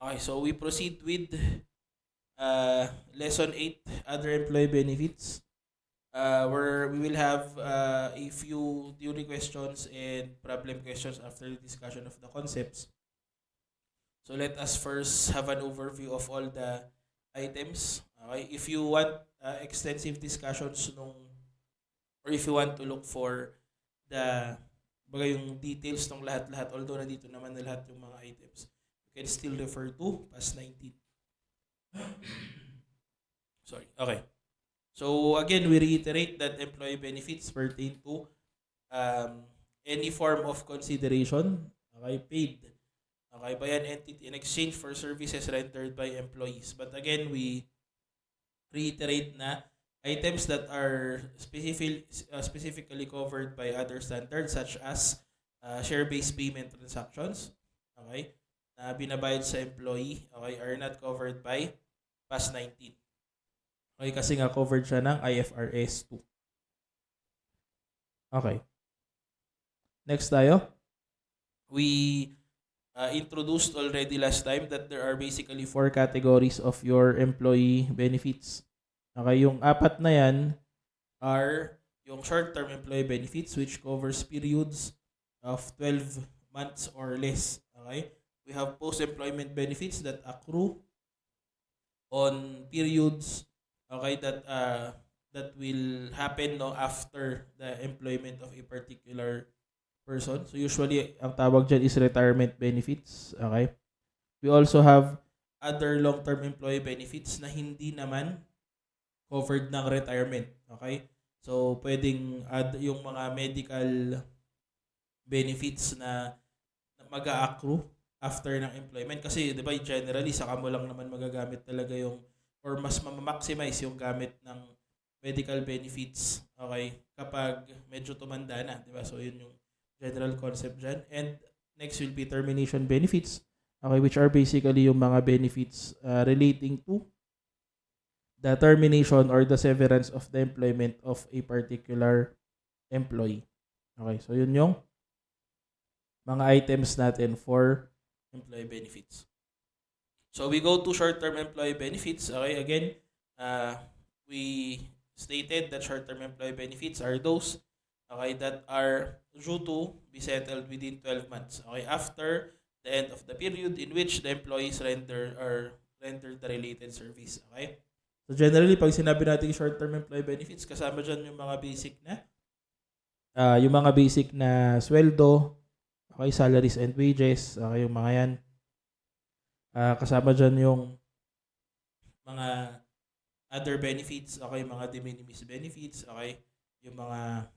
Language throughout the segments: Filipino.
Okay, so we proceed with lesson 8, other employee benefits, where we will have a few theory questions and problem questions after the discussion of the concepts. So let us first have an overview of all the items. Okay, if you want extensive discussions nung, or if you want to look for the yung details ng lahat-lahat, although nandito naman na lahat yung mga items, you can still refer to past 19. Sorry. Okay. So again, we reiterate that employee benefits pertain to um, any form of consideration, okay, paid, okay, by an entity in exchange for services rendered by employees. But again, we reiterate na items that are specifically covered by other standards such as share-based payment transactions, okay, na binabayad sa employee, okay, are not covered by PAS 19. Okay, kasi nga covered siya ng IFRS 2. Okay. Next tayo. We introduced already last time that there are basically 4 categories of your employee benefits. Okay, yung apat na yan are yung short-term employee benefits which covers periods of 12 months or less. Okay? We have post-employment benefits that accrue on periods, okay, that will happen no after the employment of a particular person. So usually ang tawag dyan is retirement benefits, okay? We also have other long-term employee benefits na hindi naman covered ng retirement, okay? So pwedeng add yung mga medical benefits na mag-a-accrue after ng employment kasi 'di ba generally saka mo lang naman magagamit talaga yung or mas ma-maximize yung gamit ng medical benefits, okay, kapag medyo tumanda na, 'di ba? So yun yung general concept dyan. And next will be termination benefits, okay, which are basically yung mga benefits relating to the termination or the severance of the employment of a particular employee. Okay, so yun yung mga items natin for employee benefits. So we go to short-term employee benefits. Okay, again, we stated that short-term employee benefits are those, okay, that are due to be settled within 12 months. Okay, after the end of the period in which the employees rendered the related service. Okay. So generally, pag sinabi natin short-term employee benefits, kasama dyan yung mga basic na sweldo, okay, salaries and wages, okay, yung mga yan. Kasama dyan yung mga other benefits, okay, mga de minimis benefits, okay, yung mga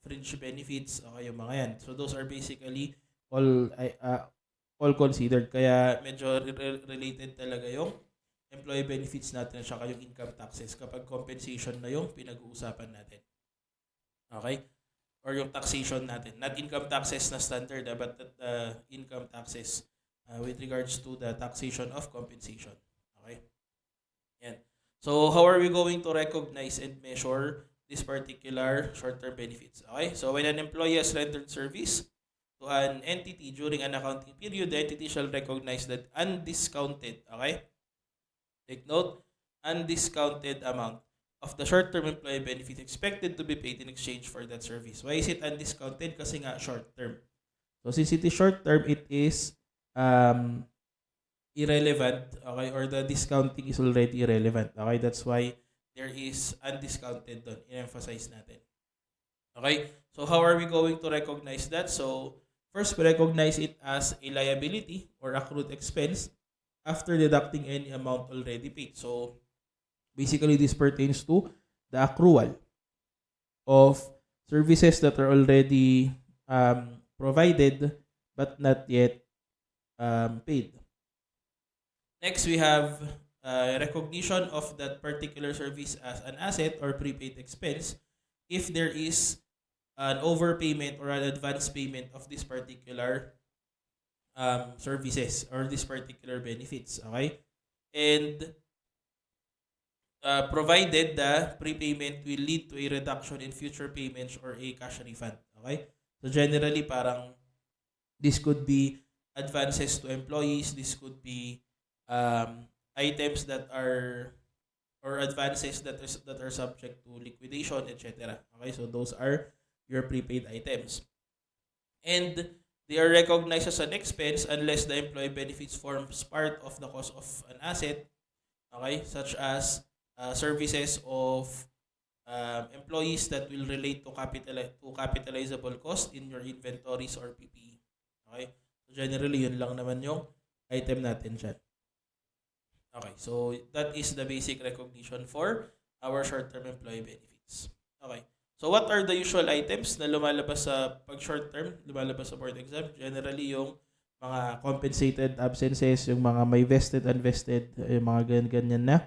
fringe benefits, okay, yung mga yan. So those are basically all considered. Kaya medyo related talaga yung employee benefits natin at saka yung income taxes kapag compensation na yung pinag-uusapan natin. Okay? Or yung taxation natin. Not income taxes na standard, but income taxes with regards to the taxation of compensation. Okay? Yan. So, how are we going to recognize and measure this particular short-term benefits? Okay? So, when an employee has rendered service to an entity during an accounting period, the entity shall recognize that undiscounted, okay? Take note, undiscounted amount of the short-term employee benefit expected to be paid in exchange for that service. Why is it undiscounted? Kasi nga short-term. So since it is short-term, it is irrelevant, okay, or the discounting is already irrelevant. Okay, that's why there is undiscounted doon. I-emphasize natin. Okay, so how are we going to recognize that? So first, we recognize it as a liability or accrued expense after deducting any amount already paid. So basically, this pertains to the accrual of services that are already provided but not yet paid. Next, we have recognition of that particular service as an asset or prepaid expense if there is an overpayment or an advance payment of this particular services or this particular benefits. Okay? And provided the prepayment will lead to a reduction in future payments or a cash refund. Okay? So generally, parang this could be advances to employees. This could be items that are or advances that are subject to liquidation, etc. Okay, so those are your prepaid items. And they are recognized as an expense unless the employee benefits forms part of the cost of an asset, okay, such as services of employees that will relate to capitalizable cost in your inventories or PPE. Okay? So generally, yun lang naman yung item natin dyan. Okay, so that is the basic recognition for our short-term employee benefits. Okay. So what are the usual items na lumalabas sa pag short-term, lumalabas sa board exam? Generally, yung mga compensated absences, yung mga may vested, unvested, yung mga ganyan na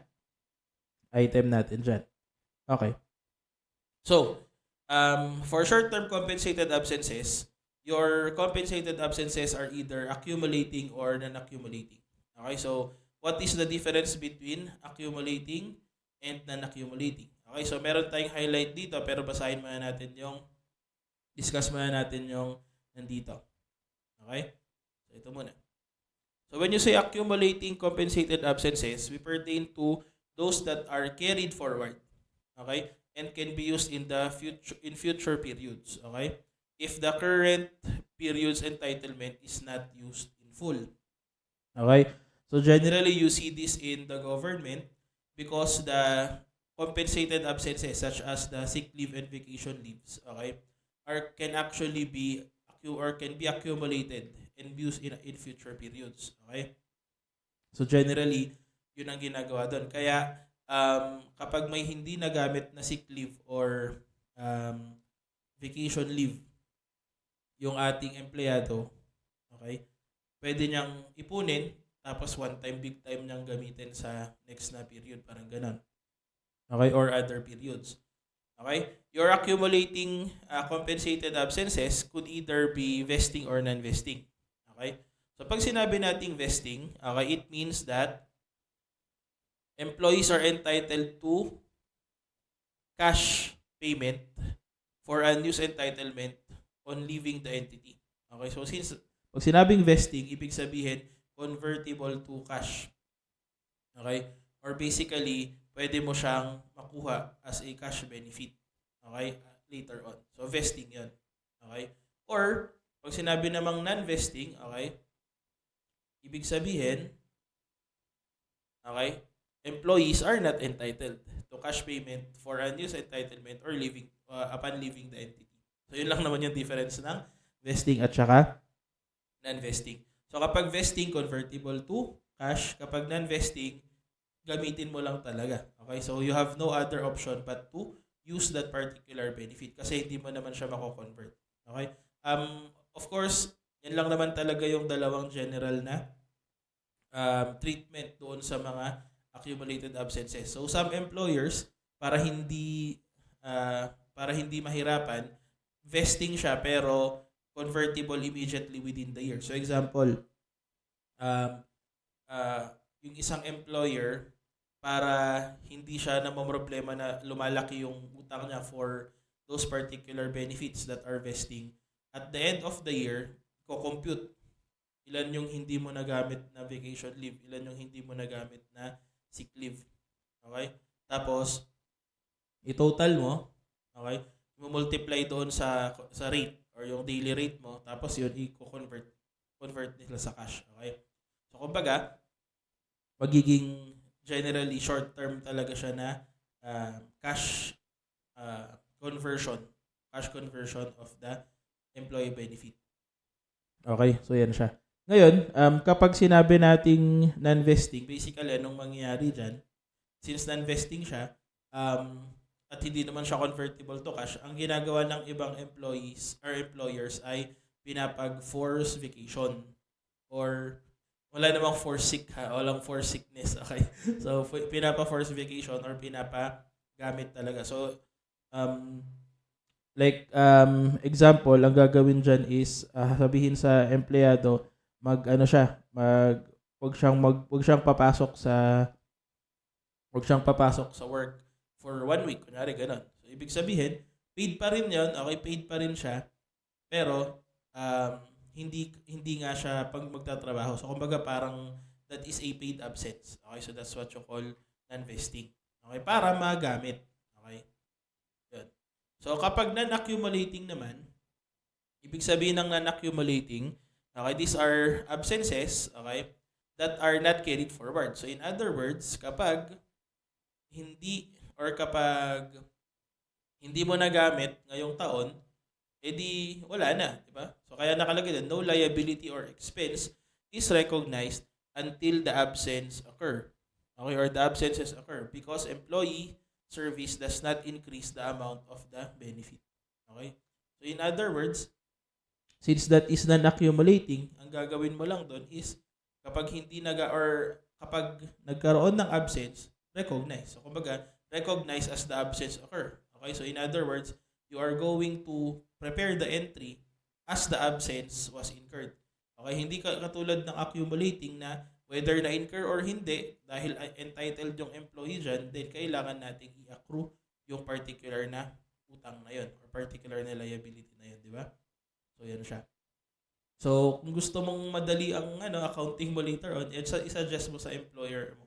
item natin dyan. Okay. So, for short-term compensated absences, your compensated absences are either accumulating or non-accumulating. Okay, so what is the difference between accumulating and non-accumulating? Okay, so meron tayong highlight dito pero basahin muna natin discuss muna natin yung nandito. Okay? So ito muna. So when you say accumulating compensated absences, we pertain to those that are carried forward. Okay? And can be used in future periods. Okay? If the current period's entitlement is not used in full. Okay? So generally, you see this in the government because the compensated absences such as the sick leave and vacation leaves, okay, can actually be accumulated and used in future periods. Okay? So generally, yun ang ginagawa doon. Kaya kapag may hindi nagamit na sick leave or vacation leave yung ating empleyado, okay, pwede niyang ipunin tapos one time, big time niyang gamitin sa next na period. Parang ganun. Okay? Or other periods. Okay? Your accumulating compensated absences could either be vesting or non-vesting. Okay? So, pag sinabi nating vesting, okay, it means that employees are entitled to cash payment for unused entitlement on leaving the entity. Okay? So, since pag sinabing vesting, ibig sabihin, convertible to cash. Okay? Or basically, pwede mo siyang makuha as a cash benefit. Okay? Later on. So, vesting yun. Okay? Or, pag sinabi namang non-vesting, okay, ibig sabihin, okay, employees are not entitled to cash payment for unused entitlement or upon leaving the entity. So, yun lang naman yung difference ng vesting at saka non-vesting. So, kapag vesting, convertible to cash. Kapag non-vesting, gamitin mo lang talaga. Okay? So, you have no other option but to use that particular benefit kasi hindi mo naman siya mako-convert. Okay? Of course, yan lang naman talaga yung dalawang general na treatment doon sa mga accumulated absences. So, some employers, para hindi mahirapan, vesting siya pero convertible immediately within the year. So example, yung isang employer, para hindi siya namomroblema na lumalaki yung utang niya for those particular benefits that are vesting, at the end of the year, ko-compute ilan yung hindi mo nagamit na vacation leave, ilan yung hindi mo nagamit na sick leave. Okay? Tapos, i-total mo, okay? Mo-multiply doon sa rate or yung daily rate mo, tapos yun i-convert nila sa cash. Okay? So, kumbaga, magiging generally short-term talaga siya na cash conversion of the employee benefit. Okay, so yan siya. Ngayon, kapag sinabi nating non-vesting, basically anong mangyayari dyan? Since non-vesting siya, at hindi naman siya convertible to cash, ang ginagawa ng ibang employees or employers ay pinapag-force vacation or wala namang force sick ha, walang force sickness, okay? So, pinapa-force vacation or pinapa-gamit talaga. So, example, ang gagawin dyan is sabihin sa empleyado, wag siyang papasok sa work for 1 week, kunyari ganun. So, ibig sabihin, paid pa rin yun, okay, paid pa rin siya, pero hindi nga siya pag magtatrabaho. So kumbaga parang that is a paid absence. Okay, so that's what you call non-vesting. Okay, para magamit. Okay. Yun. So kapag non-accumulating naman, ibig sabihin ng non-accumulating, okay, these are absences, okay, that are not carried forward. So in other words, kapag kapag hindi mo nagamit ngayong taon, edi wala na, di ba? So kaya nakalagay doon, no liability or expense is recognized until the absence occur. Okay, or the absences occur because employee service does not increase the amount of the benefit. Okay? So in other words, since that is non-accumulating, ang gagawin mo lang doon is kapag kapag nagkaroon ng absence, recognize. So kumbaga, recognize as the absence occur. Okay? So in other words, you are going to prepare the entry as the absence was incurred. Okay, hindi katulad ng accumulating na whether na-incur or hindi, dahil entitled yung employee dyan, then kailangan nating i-accrue yung particular na utang na yun or particular na liability na yun, di ba? So, yan siya. So, kung gusto mong madali ang accounting mo later on, i-suggest mo sa employer mo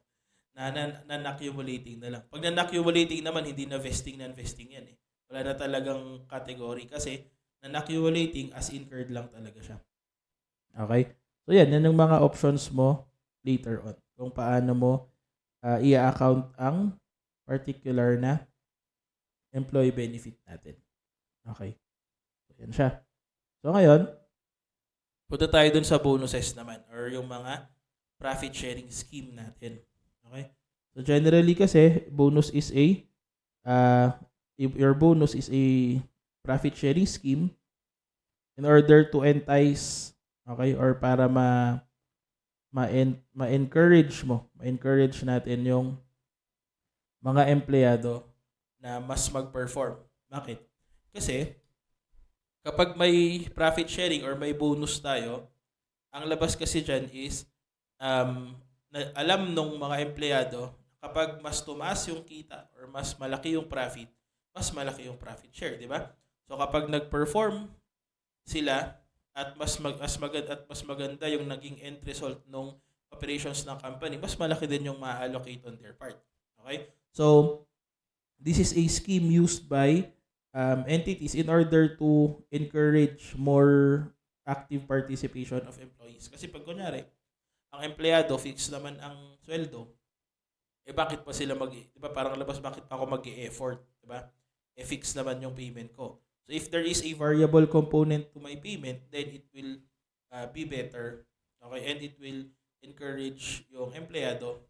na non-accumulating na lang. Pag non-accumulating naman, hindi na vesting, non-vesting yan eh. Wala na talagang category kasi non-accumulating as incurred lang talaga siya. Okay? So, yan yung mga options mo later on. Kung paano mo i-account ang particular na employee benefit natin. Okay? So, yan siya. So, ngayon, punta tayo dun sa bonuses naman or yung mga profit sharing scheme natin. Okay? So, generally kasi, bonus is if your bonus is a profit sharing scheme in order to entice, okay, or para ma-encourage natin yung mga empleyado na mas mag-perform. Bakit? Kasi kapag may profit sharing or may bonus tayo, ang labas kasi dyan is alam nung mga empleyado kapag mas tumaas yung kita or mas malaki yung profit, mas malaki yung profit share, di ba? So kapag nag-perform sila at mas maganda yung naging end result ng operations ng company, mas malaki din yung ma-allocate on their part. Okay? So, this is a scheme used by entities in order to encourage more active participation of employees. Kasi pag kunyari, ang empleyado, fixed naman ang sweldo, bakit pa sila di ba parang labas, bakit pa ako mag-e-effort, di ba? Fixed naman yung payment ko. So if there is a variable component to my payment, then it will be better. Okay? And it will encourage yung empleyado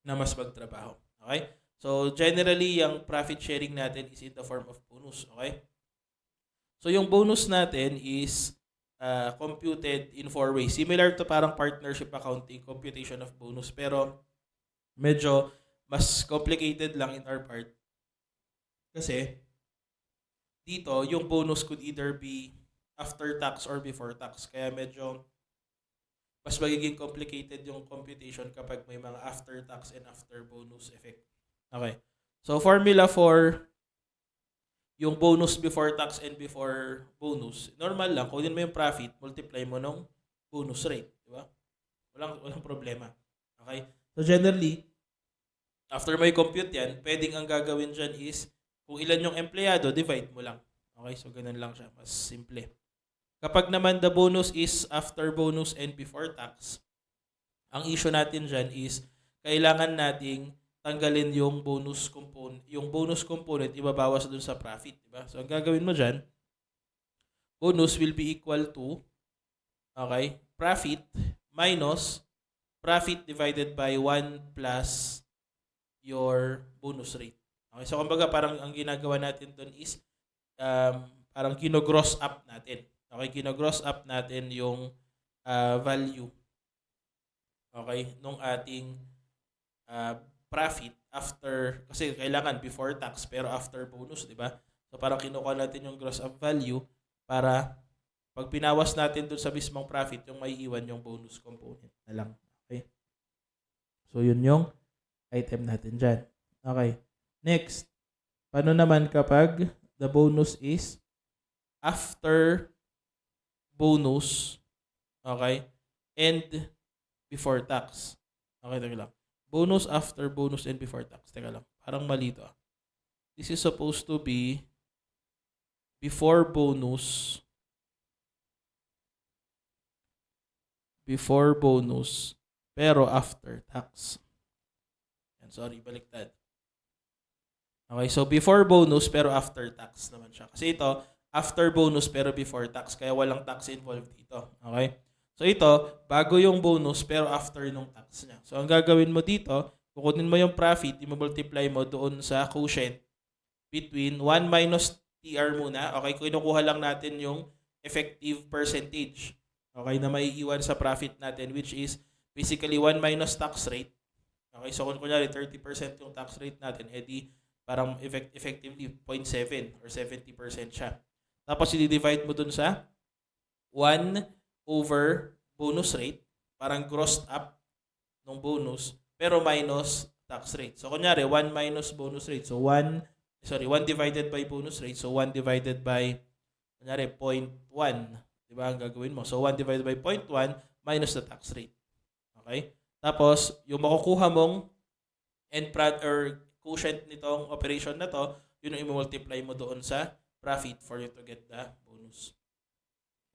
na mas magtrabaho. Okay? So generally, yung profit sharing natin is in the form of bonus. Okay? So yung bonus natin is computed in 4 ways. Similar to parang partnership accounting, computation of bonus. Pero medyo mas complicated lang in our part. Kasi dito, yung bonus could either be after tax or before tax. Kaya medyo mas magiging complicated yung computation kapag may mga after tax and after bonus effect. Okay. So, formula for yung bonus before tax and before bonus, normal lang. Kunin mo yung profit, multiply mo ng bonus rate. Di ba? Walang problema. Okay? So, generally, after may compute yan, pwedeng ang gagawin dyan is kung ilan yung empleyado, divide mo lang. Okay, so ganun lang siya. Mas simple. Kapag naman the bonus is after bonus and before tax, ang issue natin dyan is kailangan nating tanggalin yung bonus component. Yung bonus component, ibabawas dun sa profit. Diba? So ang gagawin mo dyan, bonus will be equal to, okay, profit minus profit divided by 1 plus your bonus rate. Okay, so kumbaga parang ang ginagawa natin doon is parang kino-gross up natin. Okay, kino-gross up natin yung value. Okay, nung ating profit after, kasi kailangan before tax pero after bonus, di ba? So parang kinukuha natin yung gross up value para pag pinawas natin doon sa mismong profit, yung may iwan yung bonus component na lang. Okay? So yun yung item natin dyan. Okay. Next, paano naman kapag the bonus is after bonus, okay, and before tax. Okay, teka lang. Bonus after bonus and before tax. Teka lang. Parang mali to. This is supposed to be before bonus, pero after tax. Yan, sorry, baliktad. Okay, so before bonus pero after tax naman siya. Kasi ito, after bonus pero before tax. Kaya walang tax involved dito. Okay? So ito, bago yung bonus pero after nung tax niya. So ang gagawin mo dito, kukunin mo yung profit, i-multiply mo doon sa quotient between 1 minus TR muna. Okay, kinukuha lang natin yung effective percentage. Okay, na maiiwan sa profit natin, which is basically 1 minus tax rate. Okay, so kung kunyari 30% yung tax rate natin, edi parang effectively 0.7 or 70% siya. Tapos i-divide mo dun sa 1 over bonus rate, parang grossed up ng bonus, pero minus tax rate. So kunyari 1 minus bonus rate. So 1 divided by bonus rate. So 1 divided by kunyari 0.1. Diba ang gagawin mo? So 1 divided by 0.1 minus the tax rate. Okay? Tapos yung makukuha mong end product or quotient nitong operation na to, yun yung i-multiply mo doon sa profit for you to get the bonus.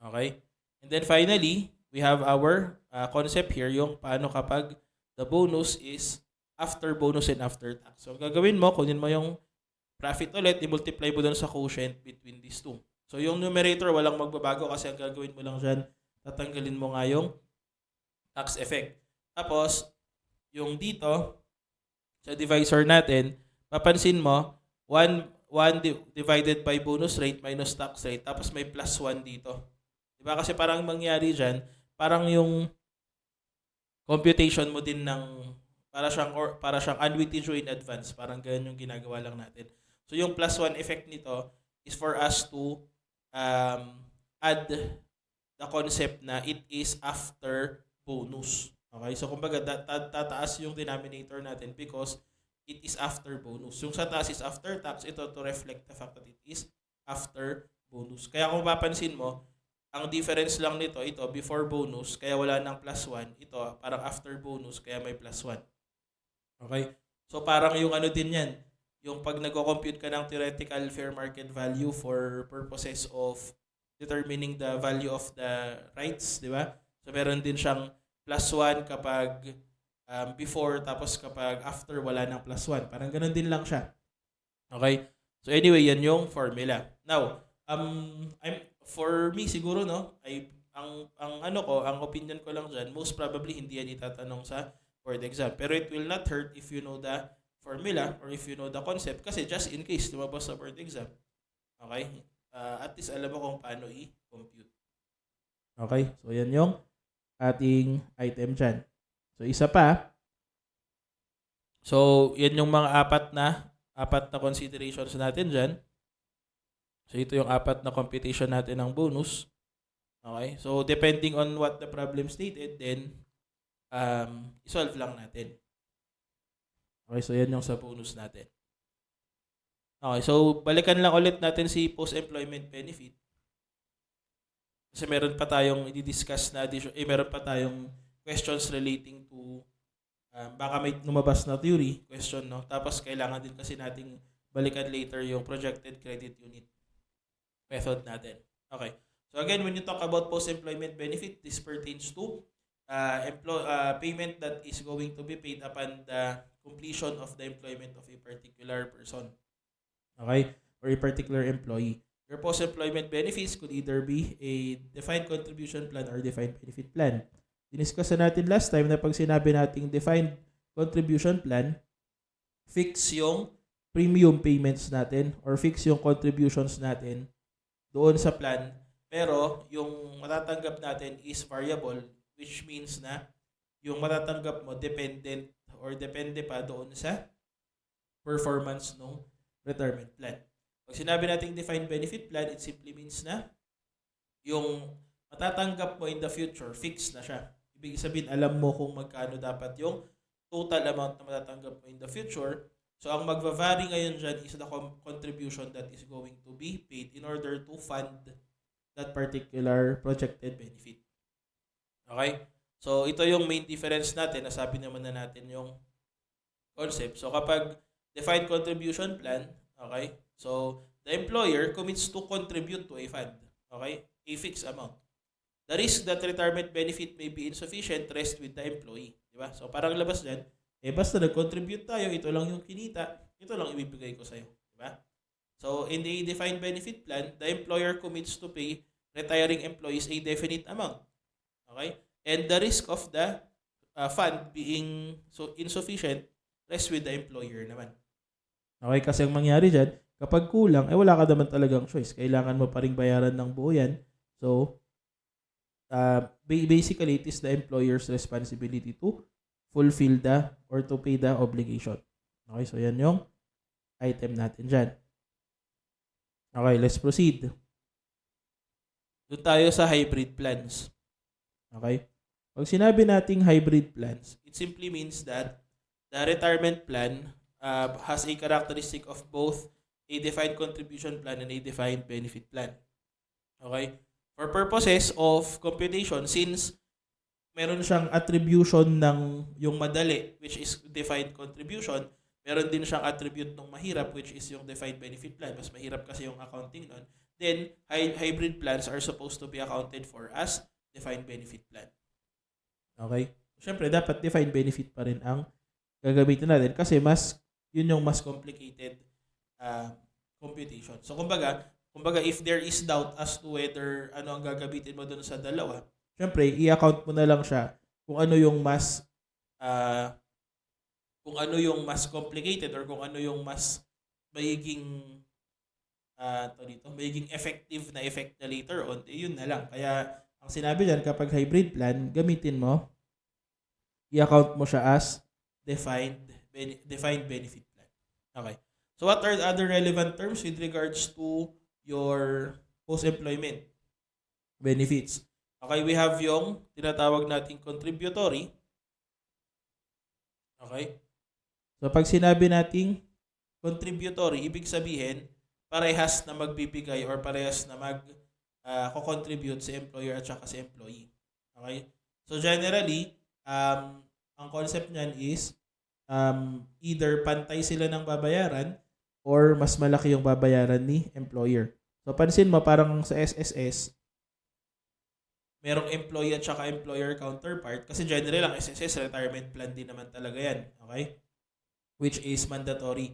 Okay? And then finally, we have our concept here, yung paano kapag the bonus is after bonus and after tax. So, gagawin mo, kunin mo yung profit ulit, i-multiply mo doon sa quotient between these two. So, yung numerator, walang magbabago kasi ang gagawin mo lang dyan, tatanggalin mo nga yung tax effect. Tapos, yung dito, sa divisor natin, papansin mo, 1 divided by bonus rate minus tax rate, tapos may plus 1 dito. Diba? Kasi parang mangyari dyan, parang yung computation mo din ng, para siyang unwitting in advance. Parang ganyan yung ginagawa lang natin. So yung plus 1 effect nito is for us to add the concept na it is after bonus. Okay, so kumbaga tataas yung denominator natin because it is after bonus. Yung sa taas is after tax, ito to reflect the fact that it is after bonus. Kaya kung mapapansin mo, ang difference lang nito, ito before bonus, kaya wala ng plus 1. Ito parang after bonus, kaya may plus 1. Okay? So parang yung ano din yan, yung pag nagko-compute ka ng theoretical fair market value for purposes of determining the value of the rights, di ba? So meron din siyang plus 1 kapag before, tapos kapag after, wala ng plus 1. Parang ganun din lang siya. Okay? So anyway, yan yung formula. Now, for me siguro, no, ang opinion ko lang dyan, most probably hindi yan itatanong sa board exam. Pero it will not hurt if you know the formula or if you know the concept kasi just in case lumabas sa board exam. Okay? At least alam mo kung paano i-compute. Okay? So yan yung ating item dyan. So, isa pa. So, yan yung mga apat na considerations natin dyan. So, ito yung apat na computation natin ng bonus. Okay? So, depending on what the problem stated, then, isolve lang natin. Okay? So, yan yung sa bonus natin. Okay? So, balikan lang ulit natin si post-employment benefit. Kasi meron pa tayong i-discuss na meron pa tayong questions relating to baka may lumabas na theory question, no? Tapos kailangan din kasi nating balikan later yung projected credit unit method natin. Okay. So again, when you talk about post-employment benefit, this pertains to payment that is going to be paid upon the completion of the employment of a particular person. Okay? Or a particular employee. Your post-employment benefits could either be a defined contribution plan or defined benefit plan. Diniscuss na natin last time na pag sinabi nating defined contribution plan, fix yung premium payments natin or fix yung contributions natin doon sa plan. Pero yung matatanggap natin is variable, which means na yung matatanggap mo dependent or depende pa doon sa performance ng retirement plan. Pag sinabi nating defined benefit plan, it simply means na yung matatanggap mo in the future, fixed na siya. Ibig sabihin, alam mo kung magkano dapat yung total amount na matatanggap mo in the future. So, ang magva-vary ngayon dyan is the contribution that is going to be paid in order to fund that particular projected benefit. Okay? So, ito yung main difference natin. Nasabi naman na natin yung concept. So, kapag defined contribution plan, okay? So, the employer commits to contribute to a fund. Okay? A fixed amount. The risk that retirement benefit may be insufficient rests with the employee. Diba? So, parang labas dyan, basta nag-contribute tayo, ito lang yung kinita, ito lang ibibigay ko sa'yo. Diba? So, in the defined benefit plan, the employer commits to pay retiring employees a definite amount. Okay? And the risk of the fund being so insufficient rests with the employer naman. Okay? Kasi ang mangyari dyan, kapag kulang, wala ka naman talagang choice. Kailangan mo pa rin bayaran ng buo yan. So, basically, it is the employer's responsibility to fulfill or to pay the obligation. Okay, so yan yung item natin dyan. Okay, let's proceed. Doon tayo sa hybrid plans. Okay? Pag sinabi nating hybrid plans, it simply means that the retirement plan has a characteristic of both a defined contribution plan and a defined benefit plan. Okay? For purposes of computation, since meron siyang attribution ng yung madali, which is defined contribution, meron din siyang attribute ng mahirap, which is yung defined benefit plan. Mas mahirap kasi yung accounting nun. Then, hybrid plans are supposed to be accounted for as defined benefit plan. Okay? Siyempre, dapat defined benefit pa rin ang gagamitin natin kasi yun yung mas complicated computation. So, kumbaga, if there is doubt as to whether ano ang gagamitin mo dun sa dalawa, siyempre, i-account mo na lang siya kung ano yung mas complicated or kung ano yung mas magiging effective na effect na later on, yun na lang. Kaya, ang sinabi dyan, kapag hybrid plan, gamitin mo, i-account mo siya as defined benefit plan. Okay. So, what are other relevant terms with regards to your post-employment benefits? Okay, we have yung tinatawag nating contributory. Okay. So, pag sinabi nating contributory, ibig sabihin, parehas na magbibigay or parehas na ko-contribute sa employer at saka sa employee. Okay? So, generally, ang concept niyan is either pantay sila ng babayaran or mas malaki yung babayaran ni employer. So, pansin mo, parang sa SSS, merong employee at saka employer counterpart kasi generally ang SSS, retirement plan din naman talaga yan. Okay? Which is mandatory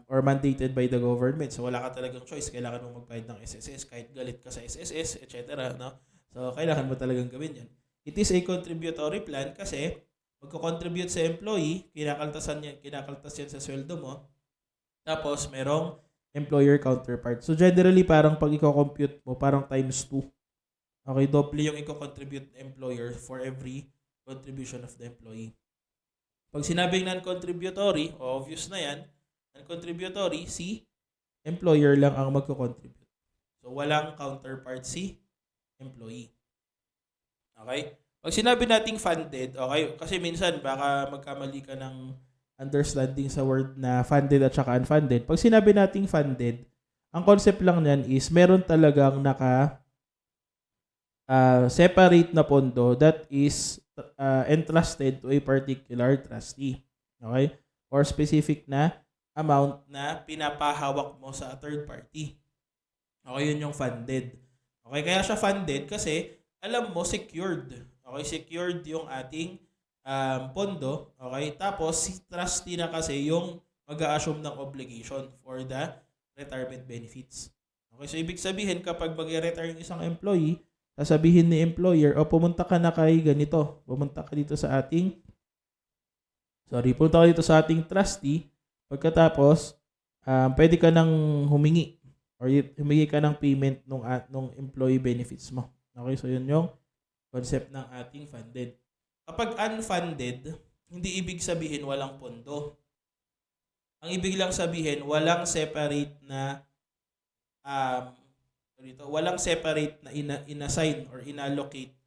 or mandated by the government. So, wala ka talagang choice. Kailangan mo magbayad ng SSS kahit galit ka sa SSS, etc. No? So, kailangan mo talagang gawin yan. It is a contributory plan kasi magko-contribute sa employee, kinakaltas yan sa sweldo mo, tapos merong employer counterpart. So, generally, parang pag i-compute mo, parang times 2. Okay, doble yung i-contribute ng employer for every contribution of the employee. Pag sinabing non-contributory, obvious na yan, non-contributory, si employer lang ang magko-contribute. So, walang counterpart si employee. Okay? Pag sinabi nating funded, okay, kasi minsan baka magkamali ka ng understanding sa word na funded at saka unfunded. Pag sinabi nating funded, ang concept lang niyan is meron talagang separate na pondo that is entrusted to a particular trustee. Okay? Or specific na amount na pinapahawak mo sa third party. Okay, yun yung funded. Okay, kaya siya funded kasi alam mo secured. Okay, secured yung ating pondo. Okay, tapos si trustee na kasi yung mag-a-assume ng obligation for the retirement benefits. Okay, so ibig sabihin kapag mag-retire yung isang employee, sasabihin ni employer, pumunta ka na kay ganito. Pumunta ka dito sa ating trustee. Pagkatapos, pwede ka nang humingi or humingi ka ng payment nung employee benefits mo. Okay, so yun yung concept ng ating funded. Kapag unfunded, hindi ibig sabihin walang pondo. Ang ibig lang sabihin, walang separate na inassign or inallocate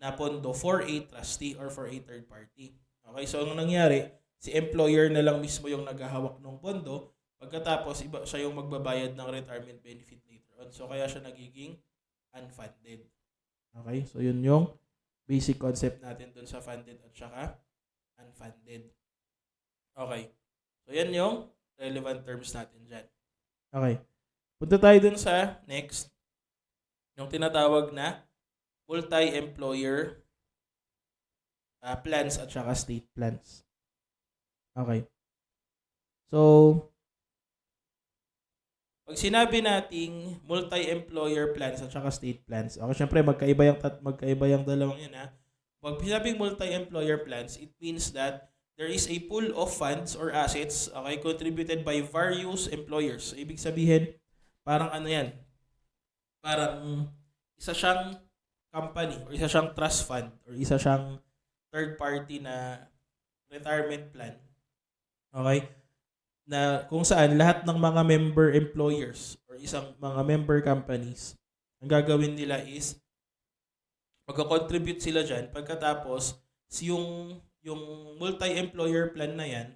na pondo for a trustee or for a third party. Okay, so ang nangyari, si employer na lang mismo yung naghahawak ng pondo, pagkatapos siya yung magbabayad ng retirement benefit later on. So kaya siya nagiging unfunded. Okay? So, yun yung basic concept natin dun sa funded at saka unfunded. Okay. So, yan yung relevant terms natin dyan. Okay. Punta tayo dun sa next, yung tinatawag na multi-employer plans at saka state plans. Okay. So, pag sinabi nating multi-employer plans at saka state plans, okay, syempre magkaiba yung dalawang yun ha. Pag sinabing multi-employer plans, it means that there is a pool of funds or assets, okay, contributed by various employers. So, ibig sabihin, parang ano yan, parang isa siyang company or isa siyang trust fund or isa siyang third party na retirement plan. Okay? Na kung saan lahat ng mga member employers or isang mga member companies, ang gagawin nila is magko-contribute sila dyan pagkatapos yung multi-employer plan na yan,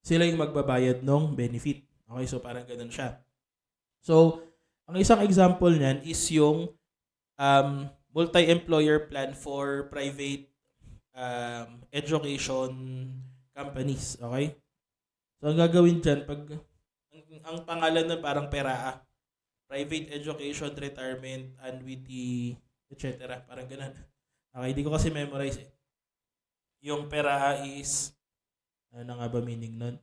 sila yung magbabayad ng benefit. Okay, so parang ganun siya. So, ang isang example niyan is yung multi-employer plan for private education companies. Okay? So, ang gagawin dyan, ang pangalan na parang PERAA, Private Education, Retirement, Annuity, etc. Parang ganun. Okay, hindi ko kasi memorize eh. Yung PERAA is, ano nga ba meaning nun?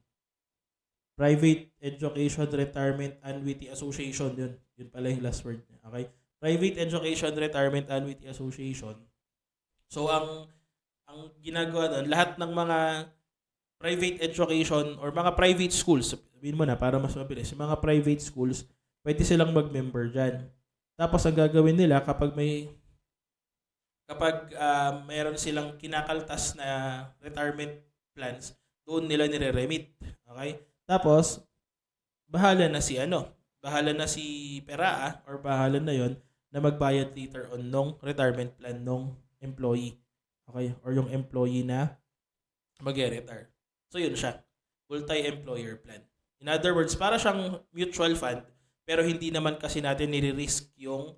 Private Education, Retirement, Annuity Association. Yun pala yung last word niya. Okay? Private Education, Retirement, Annuity Association. So, ang ginagawa nun, lahat ng mga private education or mga private schools, sabihin mo na para mas mabilis, yung mga private schools, pwede silang mag-member dyan. Tapos ang gagawin nila kapag mayroon silang kinakaltas na retirement plans, doon nila nire-remit. Okay? Tapos, bahala na si PERAA or bahala na yon na magbayad later on nung retirement plan nung employee. Okay? Or yung employee na mag-retire. So, yun siya. Multi-employer plan. In other words, para siyang mutual fund, pero hindi naman kasi natin nire-risk yung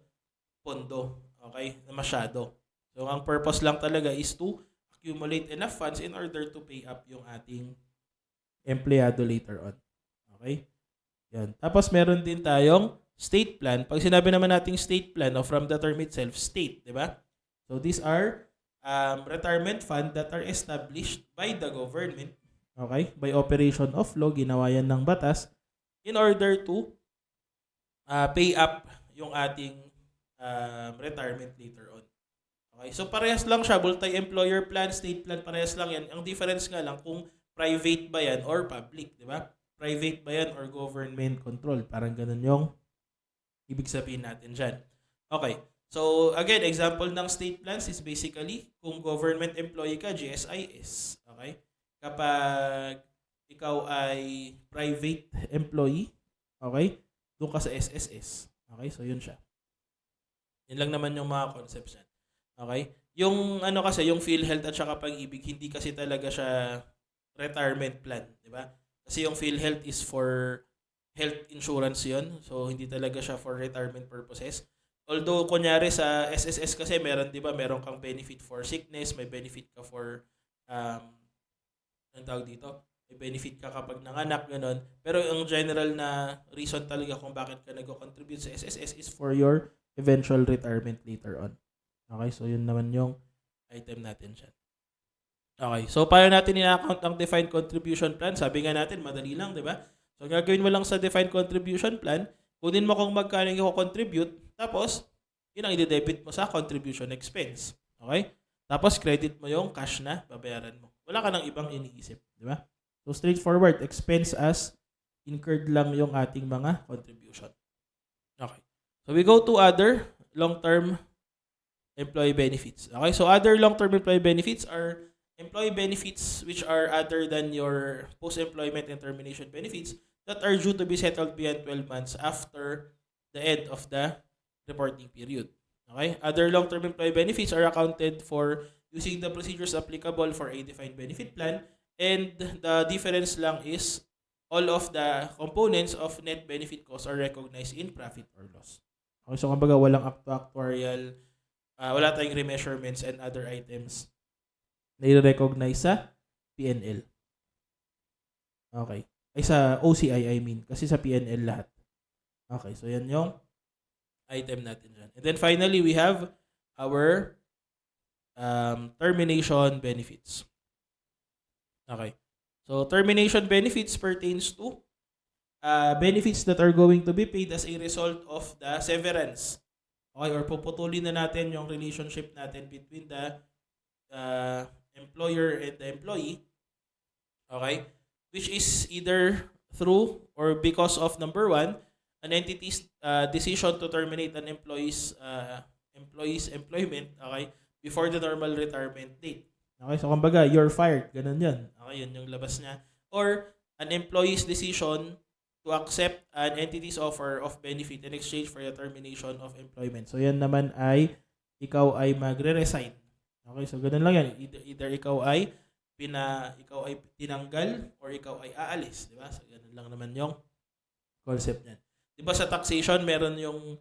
pondo. Okay? Na masyado. So, ang purpose lang talaga is to accumulate enough funds in order to pay up yung ating empleyado later on. Okay? Yan. Tapos, meron din tayong state plan. Pag sinabi naman nating state plan, from the term itself, state, di ba? So, these are retirement fund that are established by the government, okay, by operation of law, ginawa yan ng batas, in order to pay up yung ating retirement later on. Okay, so parehas lang siya, multi-employer plan, state plan, parehas lang yan. Ang difference nga lang kung private ba yan or public, di ba? Private ba yan or government control? Parang ganun yung ibig sabihin natin dyan. Okay. So, again, example ng state plans is basically kung government employee ka, GSIS. Okay? Kapag ikaw ay private employee, okay? Doon ka sa SSS. Okay? So, yun siya. Yun lang naman yung mga concepts yan. Okay? Yung kasi, yung PhilHealth at saka Pag-ibig, hindi kasi talaga siya retirement plan. Diba? Kasi yung PhilHealth is for health insurance yun. So, hindi talaga siya for retirement purposes. Although, kunyari sa SSS kasi meron, di ba, meron kang benefit for sickness, may benefit ka for, anong tawag dito? May benefit ka kapag nanganak, gano'n. Pero ang general na reason talaga kung bakit ka nag-contribute sa SSS is for your eventual retirement later on. Okay, so yun naman yung item natin siya. Okay, so paano natin ina-account ang defined contribution plan? Sabi nga natin, madali lang, di ba? So, gagawin mo lang sa defined contribution plan, kunin mo kung magkano yung i-contribute, tapos, yun ang i-debit mo sa contribution expense. Okay? Tapos, credit mo yung cash na babayaran mo. Wala ka nang ibang iniisip. Di ba? So, straightforward. Expense as incurred lang yung ating mga contribution. Okay. So, we go to other long-term employee benefits. Okay? So, other long-term employee benefits are employee benefits which are other than your post-employment and termination benefits that are due to be settled beyond 12 months after the end of the reporting period. Okay? Other long-term employee benefits are accounted for using the procedures applicable for a defined benefit plan, and the difference lang is all of the components of net benefit costs are recognized in profit or loss. Okay, so kumbaga walang actuarial, wala tayong remeasurements and other items na i-recognize sa P&L. Okay. Ay sa OCI I mean, kasi sa P&L lahat. Okay, so yan yung item natin dyan. And then finally, we have our termination benefits. Okay. So termination benefits pertains to benefits that are going to be paid as a result of the severance. Okay, or puputulin na natin yung relationship natin between the employer and the employee. Okay? Which is either through or because of number one, an entity's decision to terminate an employee's employment, okay, before the normal retirement date. Okay, so kumbaga, you're fired. Ganun yan. Okay, yun yung labas niya. Or an employee's decision to accept an entity's offer of benefit in exchange for the termination of employment. So yan naman ay ikaw ay magre-resign. Okay, so ganun lang yan. Either ikaw ay tinanggal or ikaw ay aalis, di ba? So ganun lang naman yung concept niyan. Di ba sa taxation meron yung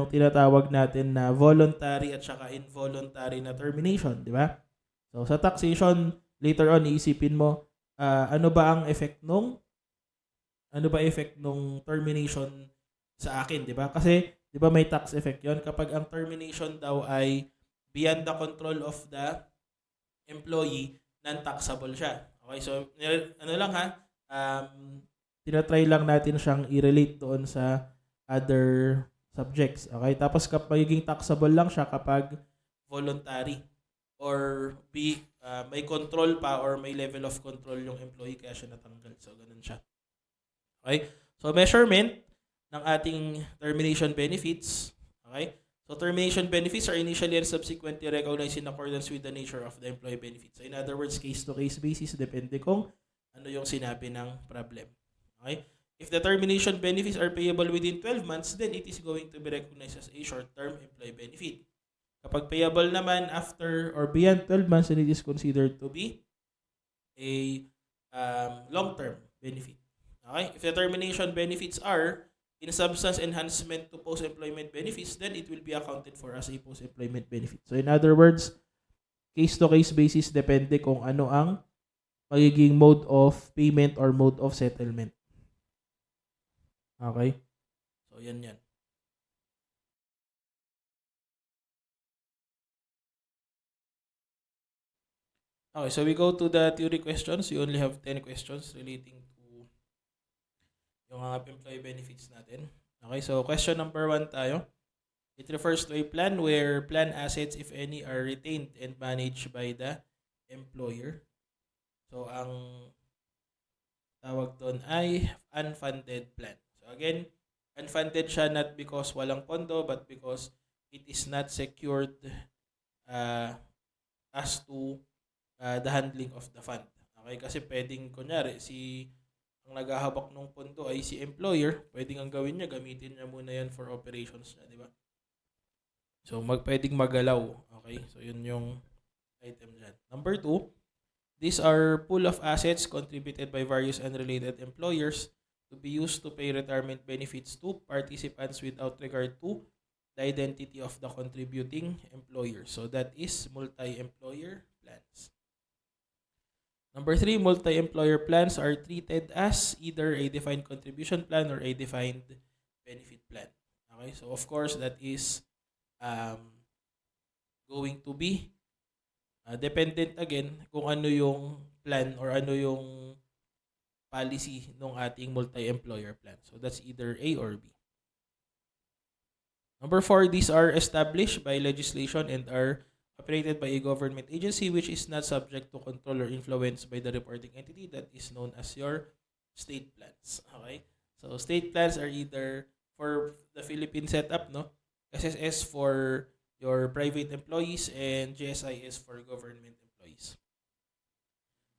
tinatawag natin na voluntary at saka involuntary na termination, di ba? So sa taxation later on iisipin mo ano ba effect nung termination sa akin, di ba? Kasi di ba may tax effect 'yon kapag ang termination daw ay beyond the control of the employee, non-taxable siya. Okay, so ano lang ha, tinatry lang natin siyang i-relate doon sa other subjects. Okay, tapos kapag magiging taxable lang siya kapag voluntary or may control pa or may level of control yung employee kaya siya natanggal. So ganun siya. Okay, so measurement ng ating termination benefits. Okay, so termination benefits are initially and subsequently recognized in accordance with the nature of the employee benefits. So in other words, case-to-case basis, depende kung ano yung sinabi ng problem. Okay? If the termination benefits are payable within 12 months, then it is going to be recognized as a short-term employee benefit. Kapag payable naman after or beyond 12 months, then it is considered to be a long-term benefit. Okay? If the termination benefits are in substance enhancement to post-employment benefits, then it will be accounted for as a post-employment benefit. So in other words, case-to-case basis, depende kung ano ang magiging mode of payment or mode of settlement. Okay? So yan. Okay, so we go to the theory questions. We only have 10 questions relating to yung employee benefits natin. Okay, so question number 1 tayo. It refers to a plan where plan assets, if any, are retained and managed by the employer. So, ang tawag doon ay unfunded plan. So, again, unfunded siya not because walang pondo, but because it is not secured as to the handling of the fund. Okay, kasi pwedeng, kunyari, ang naghahawak ng pondo ay si employer, pwedeng ang gawin niya, gamitin niya muna yan for operations niya, di ba? So, pwedeng magalaw. Okay, so yun yung item dyan. Number 2, these are pool of assets contributed by various unrelated employers to be used to pay retirement benefits to participants without regard to the identity of the contributing employer. So, that is multi-employer plans. Number 3, multi-employer plans are treated as either a defined contribution plan or a defined benefit plan. Okay, so of course that is going to be dependent again kung ano yung plan or ano yung policy ng ating multi-employer plan. So that's either A or B. Number 4, these are established by legislation and are operated by a government agency which is not subject to control or influenced by the reporting entity that is known as your state plans. Okay? So, state plans are either for the Philippine setup, no? SSS for your private employees and GSIS for government employees.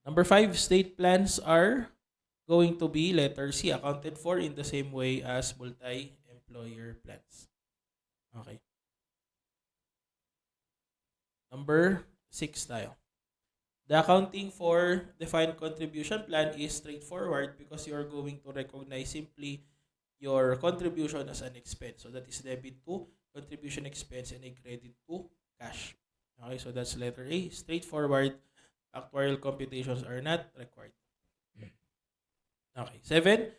Number 5, state plans are going to be letter C, accounted for in the same way as multi-employer plans. Okay. Number 6 tayo. The accounting for defined contribution plan is straightforward because you are going to recognize simply your contribution as an expense. So that is debit to contribution expense and a credit to cash. Okay, so that's letter A. Straightforward. Actuarial computations are not required. Okay. 7.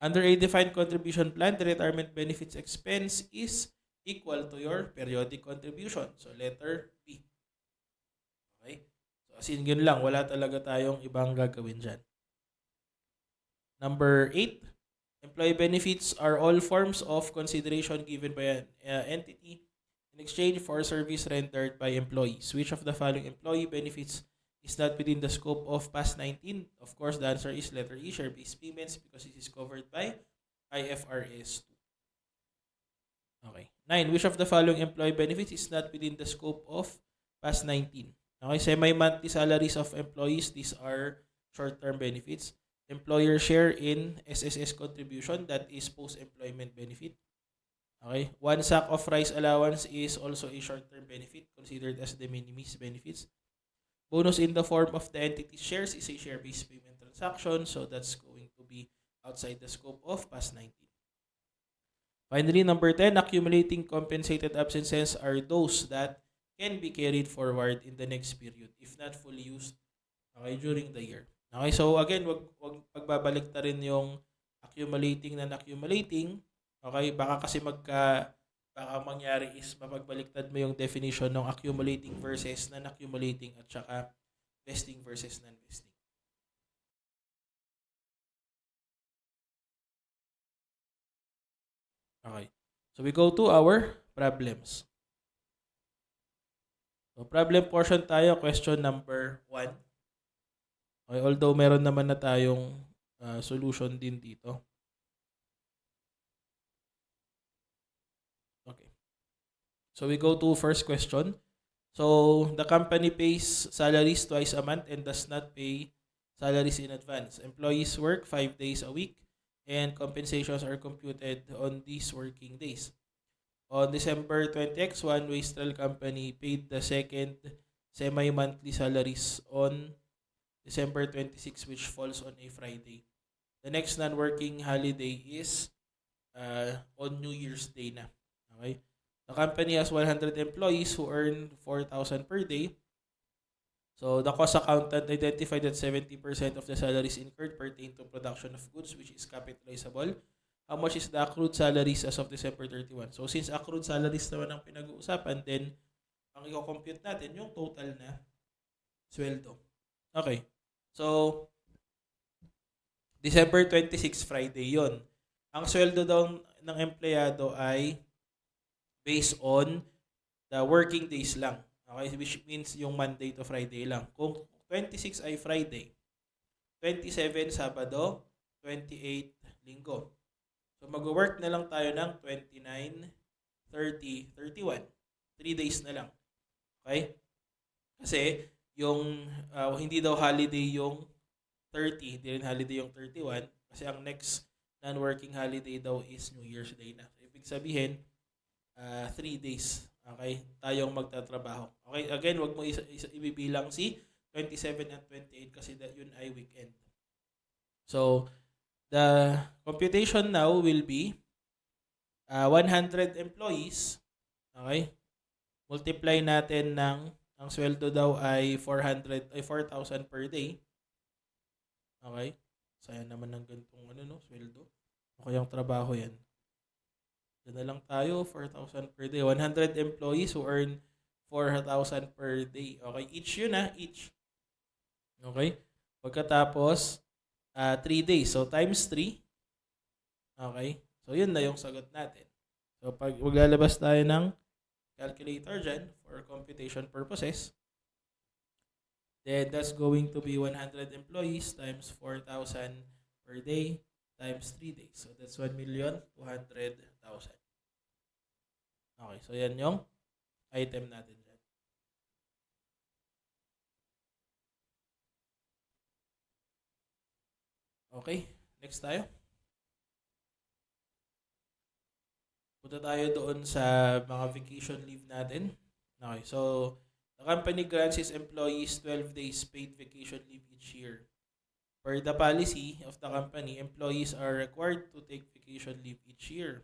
Under a defined contribution plan, the retirement benefits expense is equal to your periodic contribution. So letter B. Okay? So as in yun lang, wala talaga tayong ibang gagawin dyan. Number 8. Employee benefits are all forms of consideration given by an entity in exchange for service rendered by employees. Which of the following employee benefits is not within the scope of PAS 19? Of course, the answer is letter E, share-based payments, because it is covered by IFRS 2. Okay. 9. Which of the following employee benefits is not within the scope of PAS 19? Okay, semi-monthly salaries of employees, these are short-term benefits. Employer share in SSS contribution, that is post-employment benefit. Okay. 1 sack of rice allowance is also a short-term benefit considered as de minimis benefits. Bonus in the form of the entity's shares is a share-based payment transaction, so that's going to be outside the scope of PAS 19. Finally, number 10, accumulating compensated absences are those that can be carried forward in the next period if not fully used, okay, during the year. Okay, so again, wag pagbabalik na rin yung accumulating na accumulating. Okay, baka mangyari is mapagbaliktad mo yung definition ng accumulating versus non-accumulating at saka vesting versus non-vesting. Okay. So we go to our problems. So problem portion tayo, question number 1. Okay, although meron naman na tayong solution din dito. Okay. So we go to first question. So the company pays salaries twice a month and does not pay salaries in advance. Employees work 5 days a week and compensations are computed on these working days. On December 20x1, Wastrel Company paid the second semi-monthly salaries on December 26, which falls on a Friday. The next non-working holiday is on New Year's Day na. Okay? The company has 100 employees who earn 4,000 per day. So the cost accountant identified that 70% of the salaries incurred pertain to production of goods, which is capitalizable. How much is the accrued salaries as of December 31? So since accrued salaries naman ang pinag-uusapan, then ang i-compute natin yung total na sweldo. Okay. So December 26, Friday yon. Ang sweldo daw ng empleyado ay based on the working days lang. Okay, which means yung Monday to Friday lang. Kung 26 ay Friday, 27 Sabado, 28 Linggo. So mag-work na lang tayo ng 29, 30, 31. 3 days na lang. Okay? Kasi yung hindi daw holiday yung 30, hindi rin holiday yung 31 kasi ang next non-working holiday daw is New Year's Day na. So, ibig sabihin 3 days, okay, tayong magtatrabaho. Okay, again, wag mo ibibilang si 27 and 28 kasi yun ay weekend. So, the computation now will be 100 employees. Okay? Multiply natin ang sweldo daw ay 4,000 per day. Okay? Sayang naman ng ganitong sweldo. O kayang trabaho yan. Diyan na lang tayo, 4,000 per day. 100 employees who earn 4,000 per day. Okay? Each yun each. Okay? Pagkatapos, 3 days. So, times 3. Okay? So, yun na yung sagot natin. So, pag maglalabas tayo ng calculator dyan for computation purposes, then that's going to be 100 employees times 4,000 per day times 3 days. So, that's 1,200,000. Okay. So, yan yung item natin dyan. Okay, next tayo. Punta tayo doon sa mga vacation leave natin. Okay, so the company grants its employees 12 days paid vacation leave each year. Per the policy of the company, employees are required to take vacation leave each year,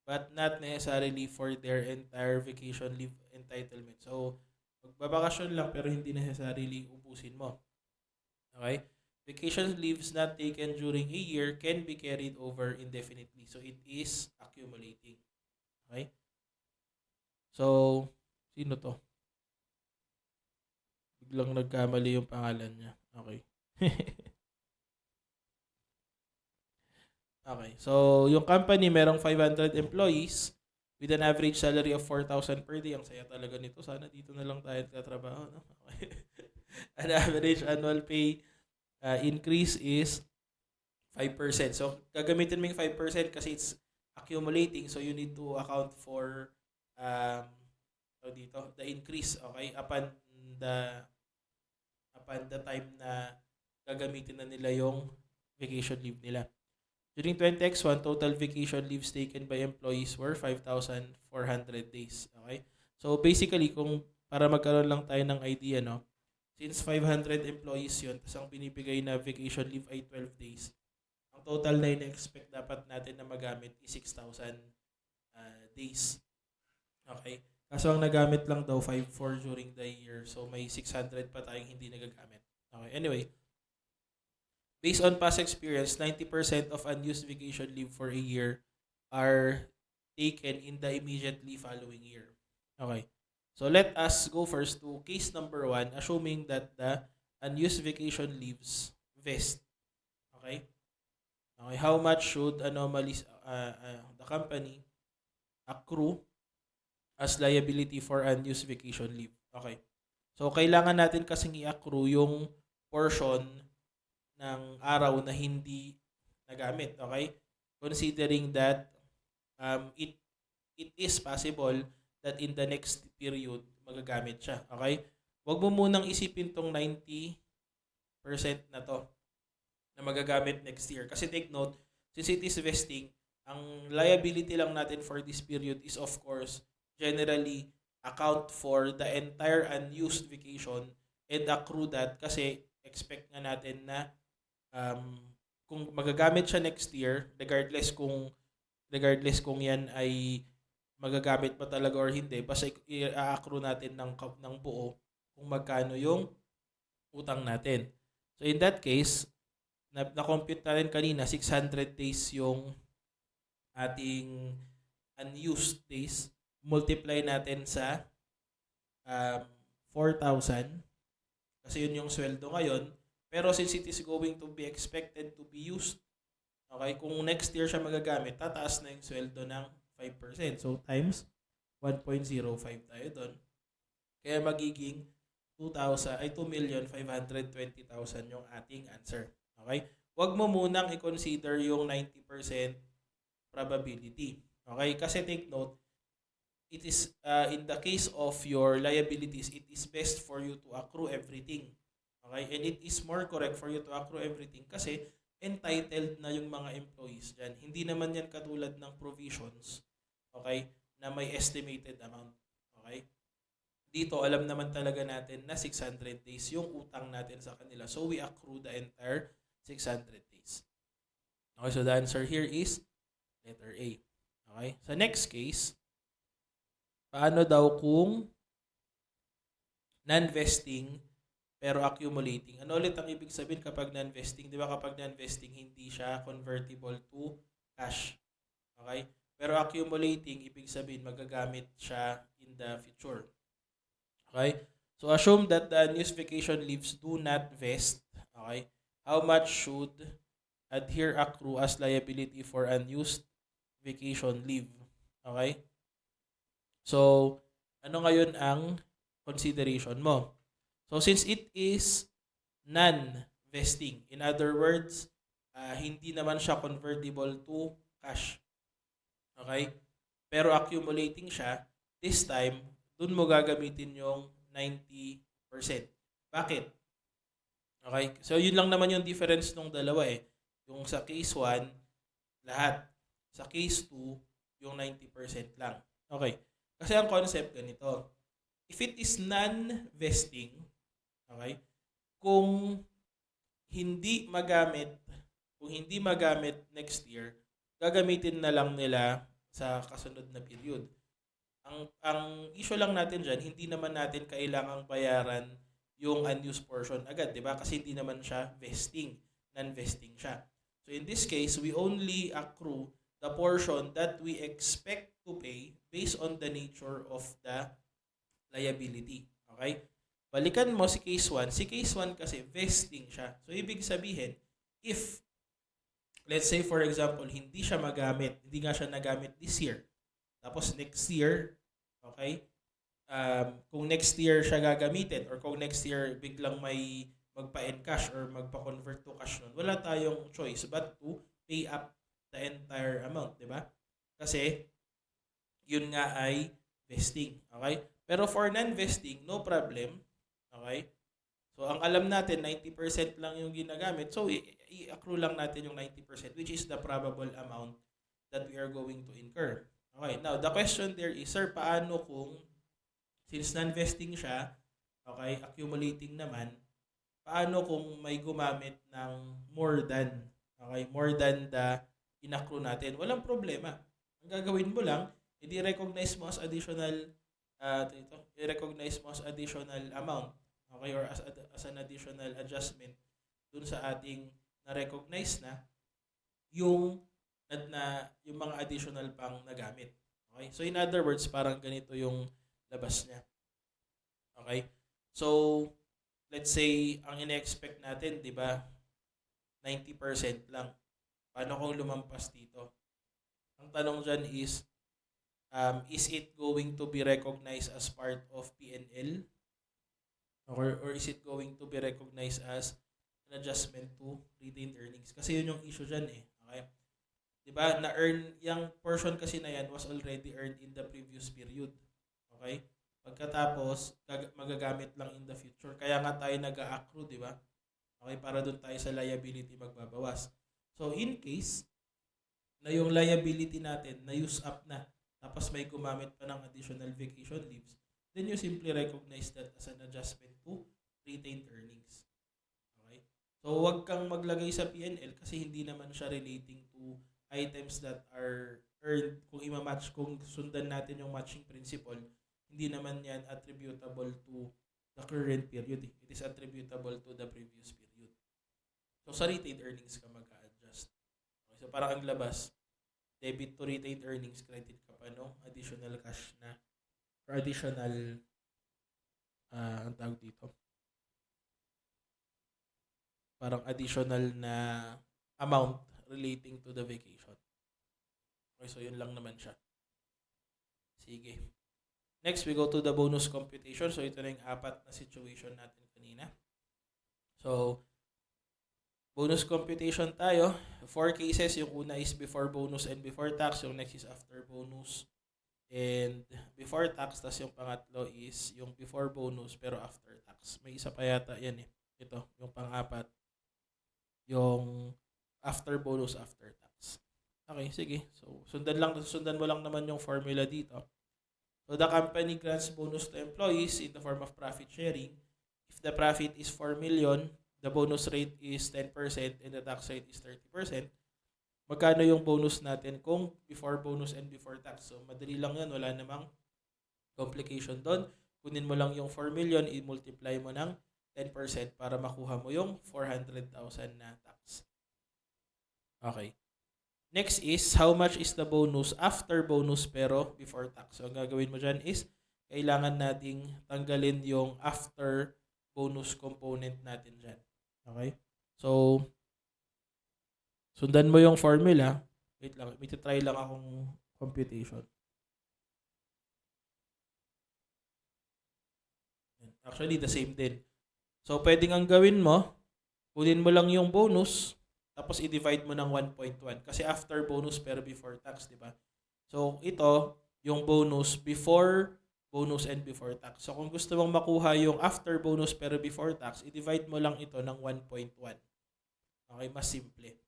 but not necessarily for their entire vacation leave entitlement. So, magbabakasyon lang pero hindi necessarily ubusin mo. Okay? Vacation leaves not taken during a year can be carried over indefinitely. So, it is accumulating. Okay? So, sino to? Biglang nagkamali yung pangalan niya. Okay. Okay. So, yung company merong 500 employees with an average salary of 4,000 per day. Ang saya talaga nito. Sana dito na lang tayo tatrabaho. No? Okay. An average annual pay increase is 5%. So, gagamitin mo yung 5% kasi it's accumulating. So, you need to account for um, dito, the increase, okay, the upon the time na gagamitin na nila yung vacation leave nila. During 20X1, total vacation leaves taken by employees were 5,400 days. Okay? So basically, kung para magkaroon lang tayo ng idea, no? Since 500 employees yun, tapos ang binibigay na vacation leave ay 12 days, ang total na in-expect dapat natin na magamit is 6,000 days. Okay? Kaso ang nagamit lang daw 5,400 during the year. So may 600 pa tayong hindi nagagamit. Okay, anyway. Based on past experience, 90% of unused vacation leave for a year are taken in the immediately following year. Okay. So let us go first to case number 1, assuming that the unused vacation leaves vest. Okay? Okay, how much should anomalies the company accrue as liability for unused vacation leave? Okay. So kailangan natin kasing i-accrue yung portion ng araw na hindi nagamit, okay? Considering that it is possible that in the next period magagamit siya, okay? Huwag mo munang isipin tong 90% na to na magagamit next year. Kasi take note, since it is vesting, ang liability lang natin for this period is of course generally account for the entire unused vacation and accrue that kasi expect nga natin na kung magagamit siya next year, regardless kung yan ay magagamit pa talaga or hindi, basta i-accrue natin ng buo kung magkano yung utang natin. So in that case, na-compute natin kanina, 600 days yung ating unused days. Multiply natin sa 4,000 kasi yun yung sweldo ngayon. Pero since it is going to be expected to be used, okay, kung next year siya magagamit, tataas na yung sweldo ng 5%. So, times 1.05 tayo doon. Kaya magiging 2,520,000 yung ating answer. Okay? Huwag mo munang i-consider yung 90% probability. Okay? Kasi take note, it is in the case of your liabilities, it is best for you to accrue everything. Okay? And it is more correct for you to accrue everything kasi entitled na yung mga employees dyan. Hindi naman yan katulad ng provisions, okay, na may estimated amount. Okay? Dito, alam naman talaga natin na 600 days yung utang natin sa kanila. So, we accrue the entire 600 days. Okay, so the answer here is letter A. Okay? Sa next case, paano daw kung non-vesting pero accumulating? Ano ulit ang ibig sabihin kapag non-vesting? Di ba kapag non-vesting, hindi siya convertible to cash. Okay? Pero accumulating, ibig sabihin, magagamit siya in the future. Okay? So, assume that the unused vacation leaves do not vest. Okay? How much should adhere accrue as liability for unused vacation leave? Okay? So, ano ngayon ang consideration mo? So, since it is non-vesting, in other words, hindi naman siya convertible to cash. Okay? Pero accumulating siya, this time, dun mo gagamitin yung 90%. Bakit? Okay? So, yun lang naman yung difference ng dalawa eh. Yung sa case 1, lahat. Sa case 2, yung 90% lang. Okay? Kasi ang concept ganito, if it is non-vesting, okay, kung hindi magamit, kung hindi magamit next year, gagamitin na lang nila sa kasunod na period. Ang issue lang natin diyan, hindi naman natin kailangang bayaran yung unused portion agad, 'di ba? Kasi hindi naman siya vesting, non-vesting siya. So in this case, we only accrue the portion that we expect to pay based on the nature of the liability. Okay? Balikan mo si case 1. Si case 1 kasi vesting siya. So ibig sabihin, if let's say for example, hindi siya magamit, hindi nga siya nagamit this year. Tapos next year, okay? Kung next year siya gagamitin or kung next year biglang may magpa-encash or magpa-convert to cash nun, wala tayong choice but to pay up the entire amount, di ba? Kasi yun nga ay vesting, okay? Pero for non-vesting, no problem, okay? So ang alam natin 90% lang yung ginagamit. So i-accrue lang natin yung 90% which is the probable amount that we are going to incur. Okay, now the question there is, sir, paano kung since non-vesting siya, okay, accumulating naman, paano kung may gumamit ng more than, okay, more than the inaccrue natin? Walang problema. Ang gagawin mo lang, i-recognize mo as additional, i-recognize mo as additional amount, okay, or as an additional adjustment dun sa ating na-recognize na yung yung mga additional pang nagamit. Okay? So in other words, parang ganito yung labas niya. Okay? So let's say ang ina-expect natin, 'di ba? 90% lang. Paano kung lumampas dito? Ang tanong diyan is it going to be recognized as part of P&L? Or is it going to be recognized as an adjustment to retained earnings? Kasi yun yung issue diyan eh. Okay? Diba? Na-earn, yung portion kasi na yan was already earned in the previous period. Okay? Pagkatapos, magagamit lang in the future. Kaya nga tayo nag-accrue, di ba? Okay, para doon tayo sa liability magbabawas. So, in case na yung liability natin na-use up na, tapos may gumamit pa ng additional vacation leaves, then you simply recognize that as an adjustment to retained earnings. Okay? So, wag kang maglagay sa P&L kasi hindi naman siya relating to items that are earned. Kung ima-match, kung sundan natin yung matching principle, hindi naman yan attributable to the current period. It is attributable to the previous period. So sa retained earnings ka mag-a-adjust. Okay, so parang ang labas, debit to retained earnings, credit ka pa no additional cash na or additional ang tawag dito, parang additional na amount relating to the vacation. Okay, so yun lang naman siya. Sige. Next, we go to the bonus computation. So ito na yung 4 na situation natin kanina. So, bonus computation tayo. 4 cases. Yung una is before bonus and before tax. Yung next is after bonus and before tax. Tapos yung pangatlo is yung before bonus pero after tax. May isa pa yata yan eh. Ito, yung pang-4. Yung after bonus, after tax. Okay, sige. So, sundan mo lang naman yung formula dito. So, the company grants bonus to employees in the form of profit sharing. If the profit is 4 million, the bonus rate is 10% and the tax rate is 30%. Magkano yung bonus natin kung before bonus and before tax? So, madali lang yan. Wala namang complication doon. Kunin mo lang yung 4 million, i-multiply mo ng 10% para makuha mo yung 400,000 na tax. Okay. Next is, how much is the bonus after bonus pero before tax? So, ang gagawin mo dyan is, kailangan nating tanggalin yung after bonus component natin dyan. Okay? So, sundan mo yung formula. Wait lang, may try lang akong computation. Actually, the same din. So, pwedeng ang gawin mo, kunin mo lang yung bonus, tapos i-divide mo ng 1.1 kasi after bonus pero before tax, di ba? So ito, yung bonus before bonus and before tax. So kung gusto mong makuha yung after bonus pero before tax, i-divide mo lang ito ng 1.1. Okay, mas simple.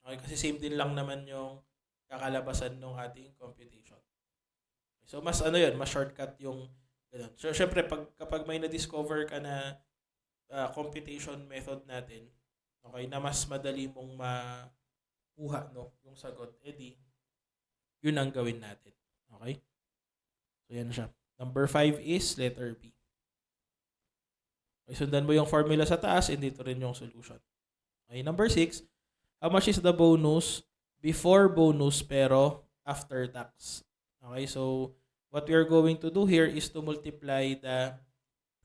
Okay, kasi same din lang naman yung kakalabasan ng ating computation. So mas mas shortcut yung ganun. So syempre kapag may na-discover ka na computation method natin, okay, na mas madali mong makuha, no, yung sagot, edi yun ang gawin natin. Okay? So yan siya. Number 5 is letter B. Okay, sundan mo yung formula sa taas and dito rin yung solution. Okay, number 6, how much is the bonus before bonus pero after tax? Okay, so what we are going to do here is to multiply the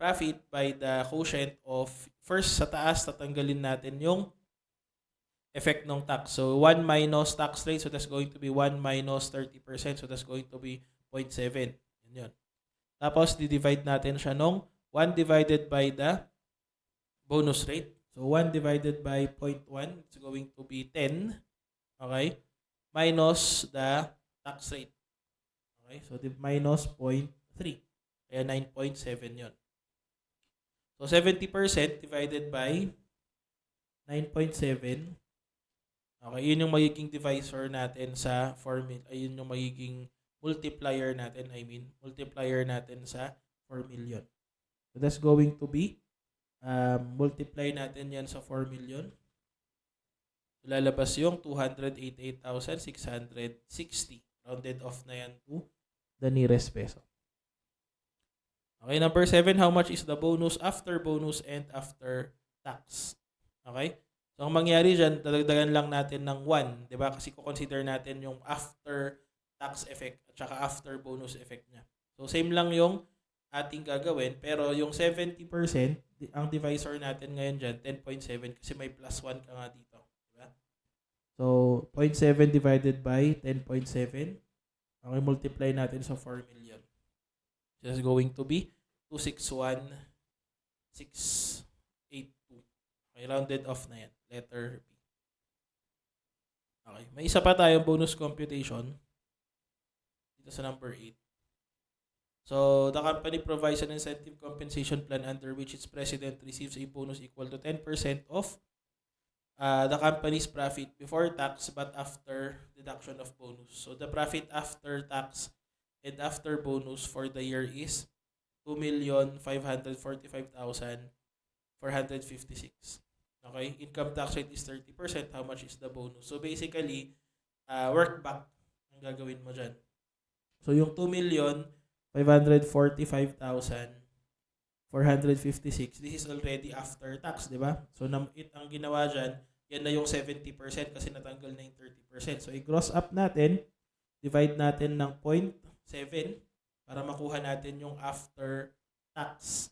profit by the quotient of, first sa taas, tatanggalin natin yung effect ng tax. So 1 minus tax rate, so that's going to be 1 minus 30%, so that's going to be 0.7. Yan yun. Tapos, di-divide natin siya nung 1 divided by the bonus rate. So 1 divided by 0.1, it's going to be 10. Okay? Minus the tax rate. Okay? So minus 0.3. Kaya 9.7 yun. So 70% divided by 9.7. Okay, yun yung magiging divisor natin sa formula. Ayun yung magiging multiplier natin. Multiplier natin sa 4 million. So that's going to be, multiply natin yan sa 4 million. Lalabas yung 288,660. Rounded off na yan to the nearest peso. Okay, number 7, how much is the bonus after bonus and after tax? Okay? So, ang mangyari dyan, dadagdagan lang natin ng 1. Diba? Kasi consider natin yung after tax effect at saka after bonus effect niya. So, same lang yung ating gagawin. Pero yung 70%, ang divisor natin ngayon dyan, 10.7 kasi may plus 1 ka nga dito. Diba? So, 0.7 divided by 10.7. Okay, multiply natin sa 4 million. This is going to be 261,682. Okay, rounded off na yan. Letter B. Okay, may isa pa tayong bonus computation dito sa number 8. So, the company provides an incentive compensation plan under which its president receives a bonus equal to 10% of the company's profit before tax but after deduction of bonus. So, the profit after tax and after bonus for the year is 2,545,456. Okay, income tax rate is 30%. How much is the bonus? So basically, work back ang gagawin mo dyan. So yung 2,545,456, this is already after tax, di ba? So ang ginawa dyan, yan na yung 70% kasi natanggal na yung 30%. So i-gross up natin, divide natin ng 0.7 para makuha natin yung after tax.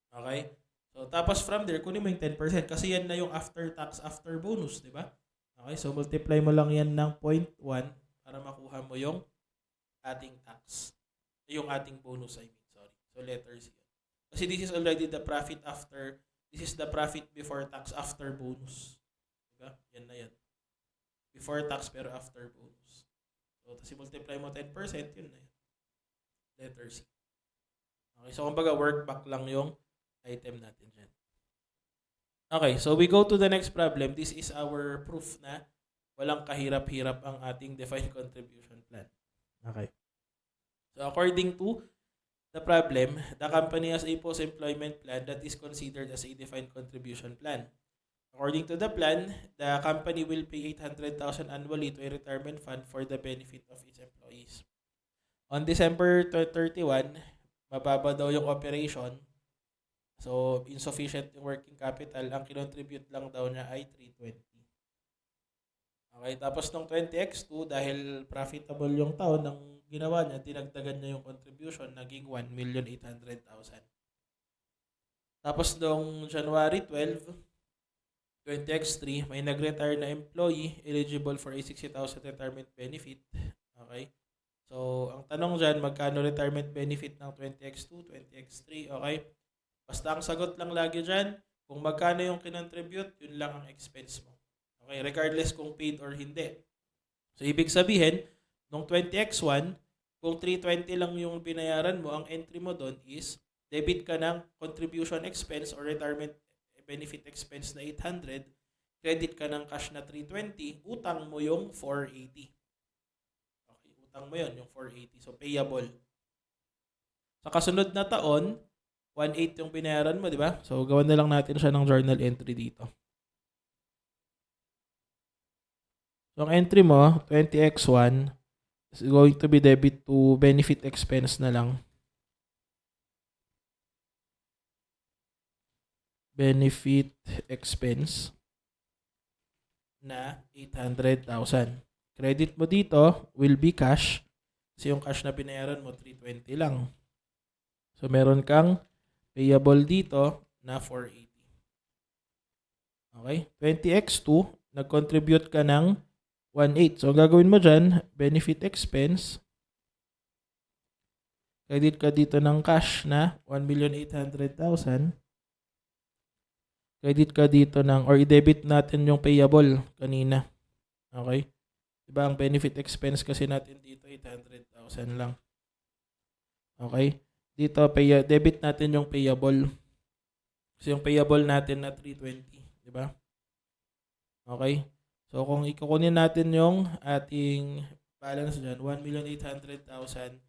Okay? So, tapos from there, kunin mo yung 10% kasi yan na yung after tax, after bonus, di ba? Okay, so multiply mo lang yan ng 0.1 para makuha mo yung ating tax. Yung ating bonus, sorry. So, letter C. Kasi this is already the profit after, this is the profit before tax, after bonus. Di ba? Yan na yan. Before tax pero after bonus. So, tapos multiply mo 10%, yun na yan. Letter C. Okay, so kumbaga work back lang yung item natin dyan. Okay, so we go to the next problem. This is our proof na walang kahirap-hirap ang ating defined contribution plan. Okay. So according to the problem, the company has a post-employment plan that is considered as a defined contribution plan. According to the plan, the company will pay 800,000 annually to a retirement fund for the benefit of its employees. On December 31, mababa daw yung operation. So, insufficient yung working capital. Ang kinontribute lang daw niya ay 320. Okay, tapos nung 20x2, dahil profitable yung taon ng ginawa niya, dinagdagan niya yung contribution, naging 1,800,000. Tapos nung January 12, 20x3, may nag-retire na employee eligible for a 60,000 retirement benefit. Okay? So, ang tanong dyan, magkano retirement benefit ng 20x2, 20x3, okay? Basta ang sagot lang lagi dyan, kung magkano yung kinontribute, yun lang ang expense mo. Okay, regardless kung paid or hindi. So, ibig sabihin, nung 20x1, kung 320 lang yung binayaran mo, ang entry mo doon is debit ka ng contribution expense or retirement benefit expense na 800, credit ka ng cash na 320, utang mo yung 480. Okay, utang mo yun, yung 480. So, payable. Sa kasunod na taon, 1.8 yung binayaran mo, di ba? So, gawan na lang natin siya ng journal entry dito. So, ang entry mo, 20x1, is going to be debit to benefit expense na lang. Benefit expense na 800,000. Credit mo dito will be cash. Kasi yung cash na binayaran mo, 320 lang. So, meron kang payable dito na 480. Okay? 20x2, nag-contribute ka ng 1.8. So, gagawin mo dyan, benefit expense. Credit ka dito ng cash na 1,800,000. Credit ka dito ng, or i-debit natin yung payable kanina. Okay? Diba, ang benefit expense kasi natin dito, 800,000 lang. Okay? Dito, debit natin yung payable. Kasi yung payable natin na 320. Diba? Okay? So, kung ikukunin natin yung ating balance dyan, 1,800,000,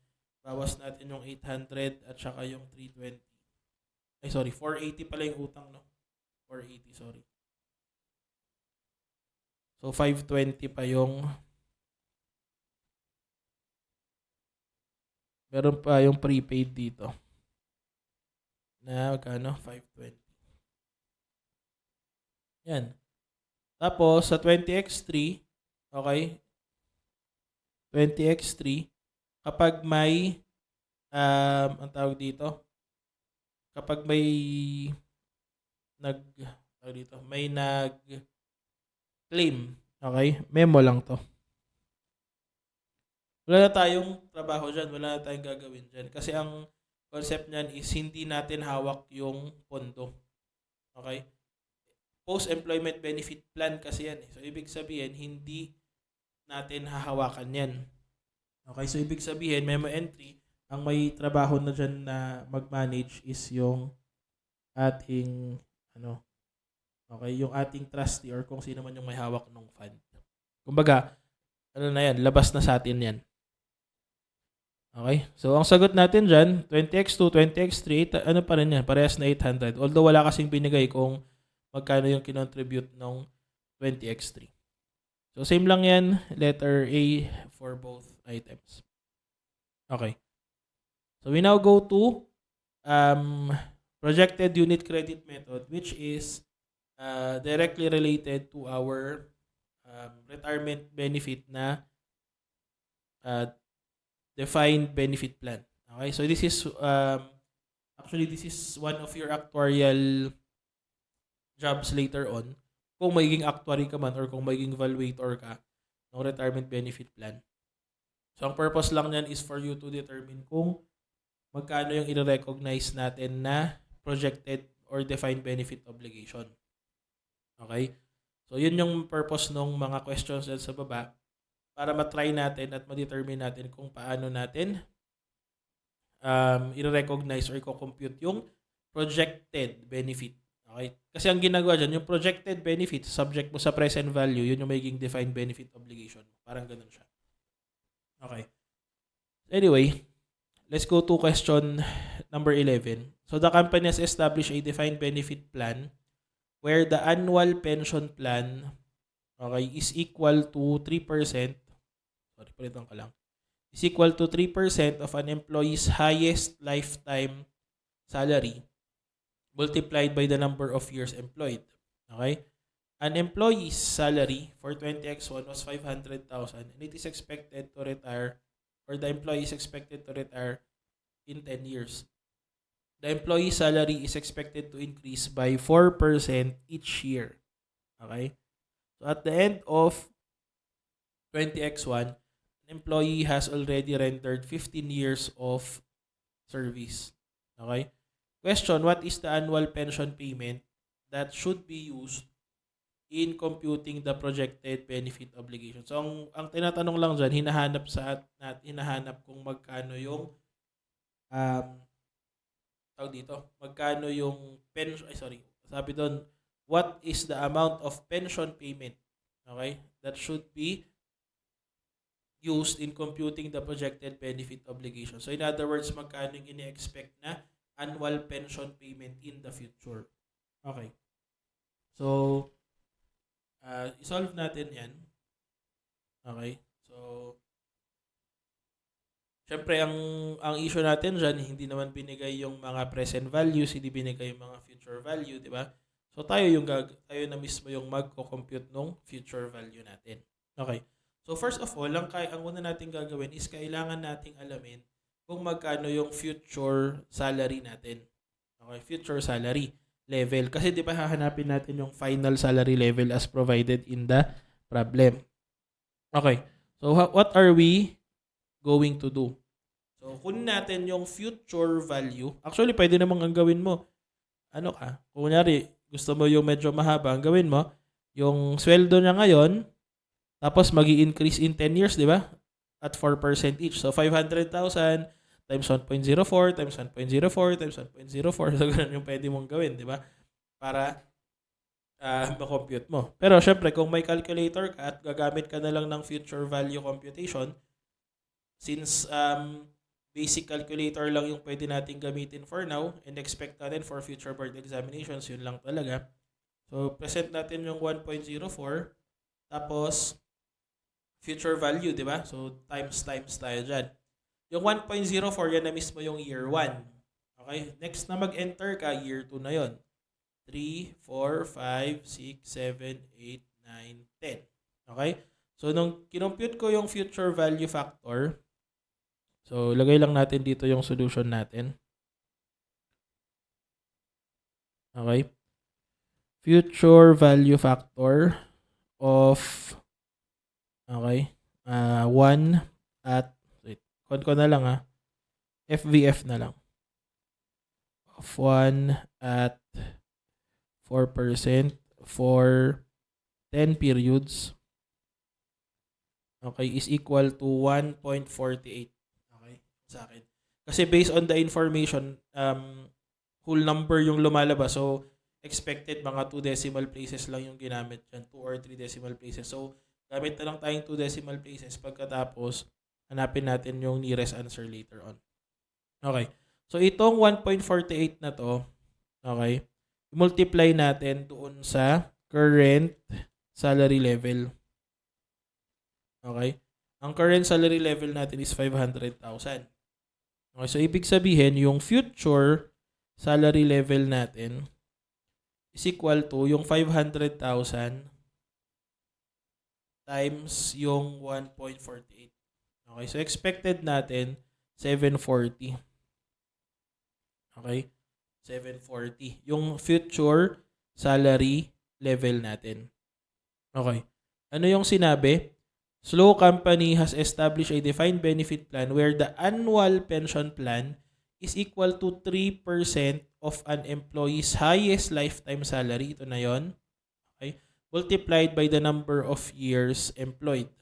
bawas natin yung 800 at saka yung 320. Ay, sorry, 480 pala yung utang, no? 480, sorry. So, 520 pa yung meron pa yung prepaid dito. Na magkano? 520. Yan. Tapos, sa 20x3, okay? 20x3, kapag may, ang tawag dito, kapag may nag-claim, okay? Memo lang to. Wala na tayong trabaho dyan, wala na tayong gagawin dyan. Kasi ang concept niyan is hindi natin hawak yung pondo. Okay? Post-employment benefit plan kasi yan. So, ibig sabihin, hindi natin hahawakan yan. Okay? So, ibig sabihin, memo entry, ang may trabaho na dyan na mag-manage is yung ating, okay, yung ating trustee or kung sino man yung may hawak ng fund. Kumbaga, na yan, labas na sa atin yan. Okay? So, ang sagot natin dyan, 20x2, 20x3, ano pa rin yan? Parehas na 800. Although wala kasing binigay kung magkano yung kinontribute ng 20x3. So, same lang yan. Letter A for both items. Okay. So, we now go to projected unit credit method, which is directly related to our retirement benefit na defined benefit plan. Okay, so this is actually this is one of your actuarial jobs later on. Kung magiging actuary ka man or kung magiging evaluator ka ng retirement benefit plan. So ang purpose lang niyan is for you to determine kung magkano yung i-recognize natin na projected or defined benefit obligation. Okay? So yun yung purpose ng mga questions dyan sa baba para matry natin at ma-determine natin kung paano natin i-recognize or i-compute yung projected benefit. Okay? Kasi ang ginagawa dyan, yung projected benefit, subject mo sa present value, yun yung magiging defined benefit obligation. Parang ganun siya. Okay. Anyway, let's go to question number 11. So the company has established a defined benefit plan where the annual pension plan, okay, is equal to 3%. Sorry, palitan ko lang. Is equal to 3% of an employee's highest lifetime salary multiplied by the number of years employed. Okay? An employee's salary for 20x1 was 500,000 and it is expected to retire, or the employee is expected to retire in 10 years. The employee's salary is expected to increase by 4% each year. Okay? So at the end of 20x1, employee has already rendered 15 years of service. Okay? Question, what is the annual pension payment that should be used in computing the projected benefit obligation? So, ang tinatanong lang dyan, hinahanap kung magkano yung magkano yung pension, sabi doon, what is the amount of pension payment, okay, that should be used in computing the projected benefit obligation. So in other words, magkano yung ini-expect na annual pension payment in the future. Okay. So, isolve natin yan. Okay. So, syempre, ang issue natin dyan, hindi naman binigay yung mga present values, hindi binigay yung mga future value, di ba? So, tayo na mismo yung magko-compute ng future value natin. Okay. So, first of all, ang una natin gagawin is kailangan nating alamin kung magkano yung future salary natin. Okay, future salary level. Kasi di ba hahanapin natin yung final salary level as provided in the problem. Okay. So, what are we going to do? So, kunin natin yung future value. Actually, pwede namang ang gawin mo. Ano ka? Kung kunyari, gusto mo yung medyo mahaba, ang gawin mo, yung sweldo niya ngayon, tapos magi-increase in 10 years, di ba? At 4% each. So, 500,000 times 1.04 times 1.04 times 1.04. So, ganun yung pwede mong gawin, di ba? Para ma-compute mo. Pero, syempre, kung may calculator ka at gagamit ka na lang ng future value computation, since basic calculator lang yung pwede natin gamitin for now and expect natin for future board examinations, yun lang talaga. So, present natin yung 1.04 tapos future value, di ba? So, times tayo dyan. Yung 1.04, yan na mismo yung year 1. Okay? Next na mag-enter ka, year 2 na yon. 3, 4, 5, 6, 7, 8, 9, 10. Okay? So, nung kinompute ko yung future value factor, so, lagay lang natin dito yung solution natin. Okay? Future value factor of 1 at ko na lang FVF na lang. Of 1 at 4% for 10 periods. Okay, is equal to 1.48. Okay, sa akin. Kasi based on the information, whole number yung lumalabas. So, expected mga 2 decimal places lang yung ginamit dyan. 2 or 3 decimal places. So, gamit na lang tayong 2 decimal places. Pagkatapos, hanapin natin yung nearest answer later on. Okay. So, itong 1.48 na to, okay, multiply natin doon sa current salary level. Okay? Ang current salary level natin is 500,000. Okay, so ibig sabihin, yung future salary level natin is equal to yung 500,000 times yung 1.48. Okay, so expected natin 740. Okay? 740. Yung future salary level natin. Okay. Ano yung sinabi? Slow company has established a defined benefit plan where the annual pension plan is equal to 3% of an employee's highest lifetime salary. Ito na yon. Okay. Multiplied by the number of years employed.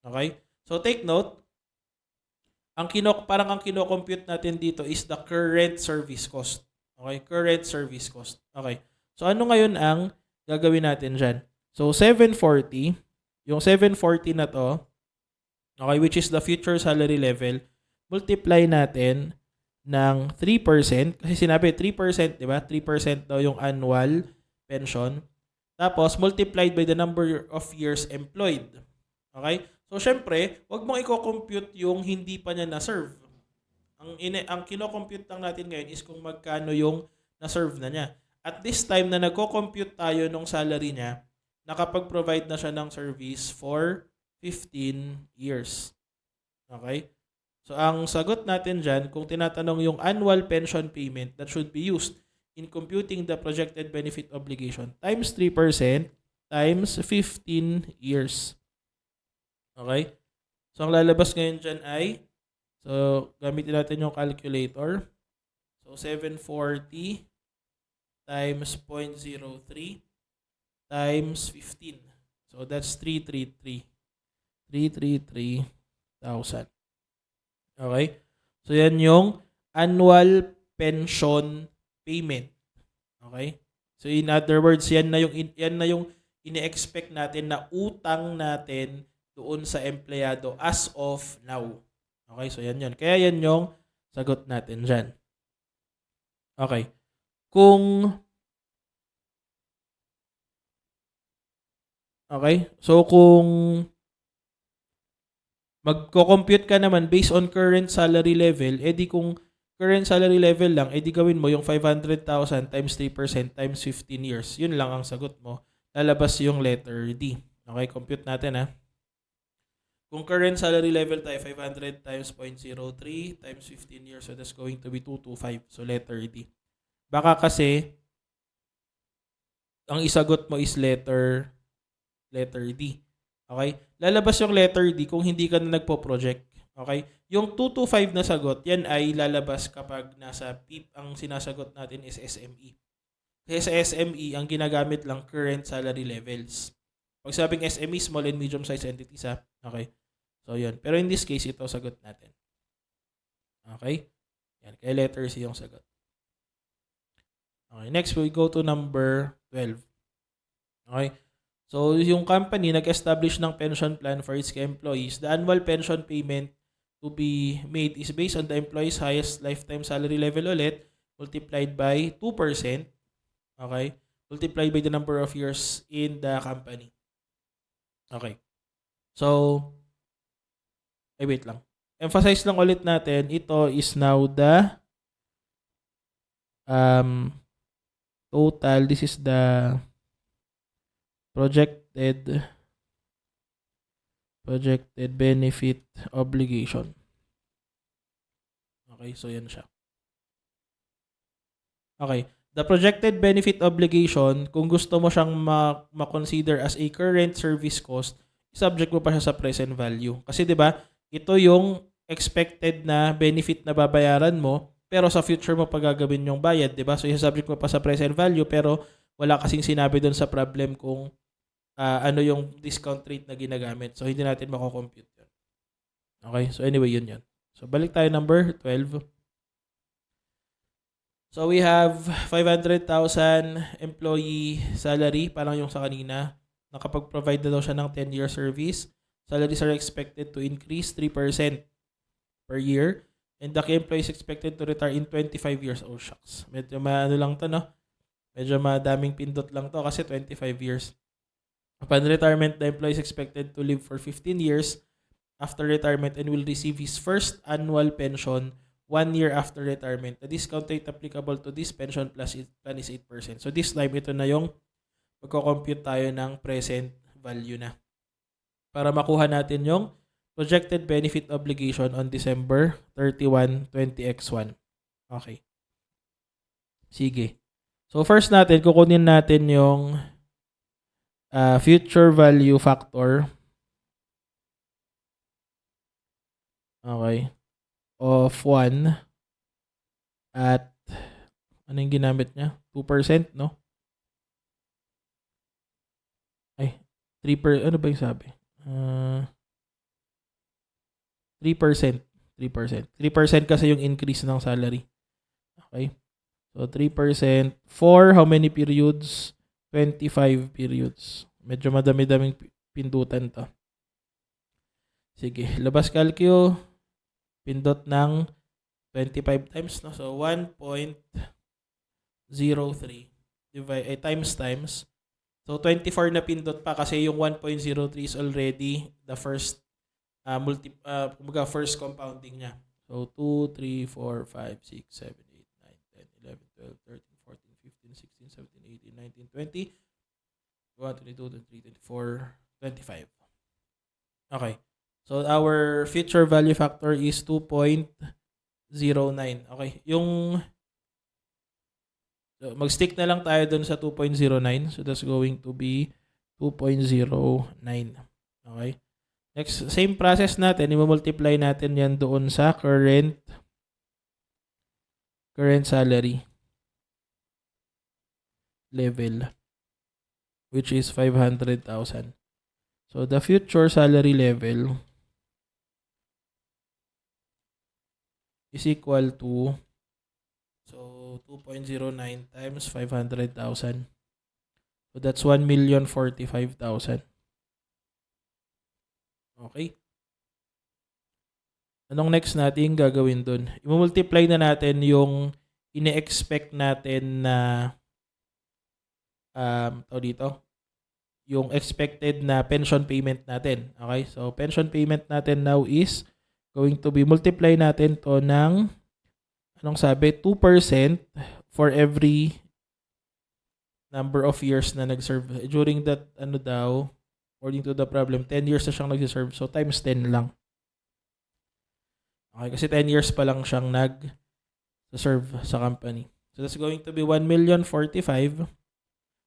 Okay? So take note, ang kino-compute natin dito is the current service cost. Okay? Current service cost. Okay. So ano ngayon ang gagawin natin dyan? So 740, yung 740 na to, okay, which is the future salary level, multiply natin ng 3%, kasi sinabi 3%, di ba? 3% daw yung annual pension. Tapos, multiplied by the number of years employed. Okay? So, syempre, wag mong i-compute yung hindi pa niya na-serve. Ang kino-compute lang natin ngayon is kung magkano yung na-serve na niya. At this time na nagko-compute tayo ng salary niya, nakapag-provide na siya ng service for 15 years. Okay? So, ang sagot natin dyan, kung tinatanong yung annual pension payment that should be used in computing the projected benefit obligation times 3% times 15 years. Okay? So, ang lalabas ngayon dyan ay, so, gamitin natin yung calculator. So, 740 times 0.03 times 15. So, that's 333. 333,000. Okay? So, yan yung annual pension payment. Okay? So, in other words, yan na yung ine-expect natin na utang natin doon sa empleyado as of now. Okay? So, yan yun. Kaya yan yung sagot natin dyan. Okay. Kung okay. So kung magko-compute ka naman based on current salary level, edi kung current salary level lang, edi gawin mo yung 500,000 times 3% times 15 years. Yun lang ang sagot mo. Lalabas yung letter D. Okay, compute natin ha. Kung current salary level tayo, 500 times 0.03 times 15 years, so that's going to be 225. So letter D. Baka kasi, ang isagot mo is letter D. Okay? Lalabas yung letter D kung hindi ka na nagpo-project. Okay? Yung 225 na sagot, yan ay lalabas kapag nasa PIP ang sinasagot natin is SME. Kasi sa SME, ang ginagamit lang current salary levels. Pag sabing SME, small and medium size entities ha. Okay? So yun. Pero in this case, ito sagot natin. Okay? Yan. Kaya letter C yung sagot. Okay. Next, we go to number 12. Okay? So, yung company nag-establish ng pension plan for its employees. The annual pension payment to be made is based on the employee's highest lifetime salary level ulit, multiplied by 2%, okay? Multiplied by the number of years in the company. Okay. So, wait lang. Emphasize lang ulit natin, ito is now the total. This is the projected benefit obligation. Okay, so yan siya. Okay. The projected benefit obligation, kung gusto mo siyang ma-consider as a current service cost, subject mo pa siya sa present value. Kasi 'di ba, ito yung expected na benefit na babayaran mo, pero sa future mo pa gagawin yung bayad, 'di ba? So i-subject mo pa sa present value, pero wala kasing sinabi doon sa problem kung ano yung discount rate na ginagamit. So hindi natin mako-compute 'yun. Okay? So anyway, yun. So balik tayo number 12. So we have 500,000 employee salary, parang yung sa kanina. Nakapag-provide na daw siya ng 10-year service. Salaries are expected to increase 3% per year. And the key employee is expected to retire in 25 years. Oh, shucks. Medyo maano lang to, no? Medyo madaming pindot lang to kasi 25 years. Upon retirement, the employee is expected to live for 15 years after retirement and will receive his first annual pension 1 year after retirement. The discount rate applicable to this pension plan is 8%. So this time, ito na yung magko-compute tayo ng present value na. Para makuha natin yung projected benefit obligation on December 31, 20x1. Okay. Sige. So first natin, kukunin natin yung future value factor. Okay. Of 1 at ano yung ginamit niya? 2%, no? Ay, 3%. Ano ba yung sabi? 3%. 3% kasi yung increase ng salary. Okay? So, 3% for how many periods? 25 periods. Medyo madami-daming pindutan to. Sige, labas calcio. Pindot ng 25 times, no? So, 1.03 times. So, 24 na pindot pa kasi yung 1.03 is already the first first compounding niya. So, 2, 3, 4, 5, 6, 7, 8, 9, 10, 11, 12, 13, 14, 15, 16, 17, 18, 19, 20, 21, 22, 23, 24, 25. Okay. So, our future value factor is 2.09. Okay. So, mag-stick na lang tayo dun sa 2.09. So, that's going to be 2.09. Okay. Next, same process natin. I-multiply natin yan doon sa current salary level, which is 500,000. So, the future salary level is equal to 2.09 times 500,000. So, that's 1,045,000. Okay. Anong next natin gagawin dun? I-multiply na natin yung ine-expect natin na yung expected na pension payment natin. Okay? So, pension payment natin now is going to be multiply natin to ng, anong sabi, 2% for every number of years na nag-serve. During that, according to the problem, 10 years na siyang nag-serve. So, times 10 lang. Okay, kasi 10 years pa lang siyang nag-serve sa company. So, that's going to be 1,045,000.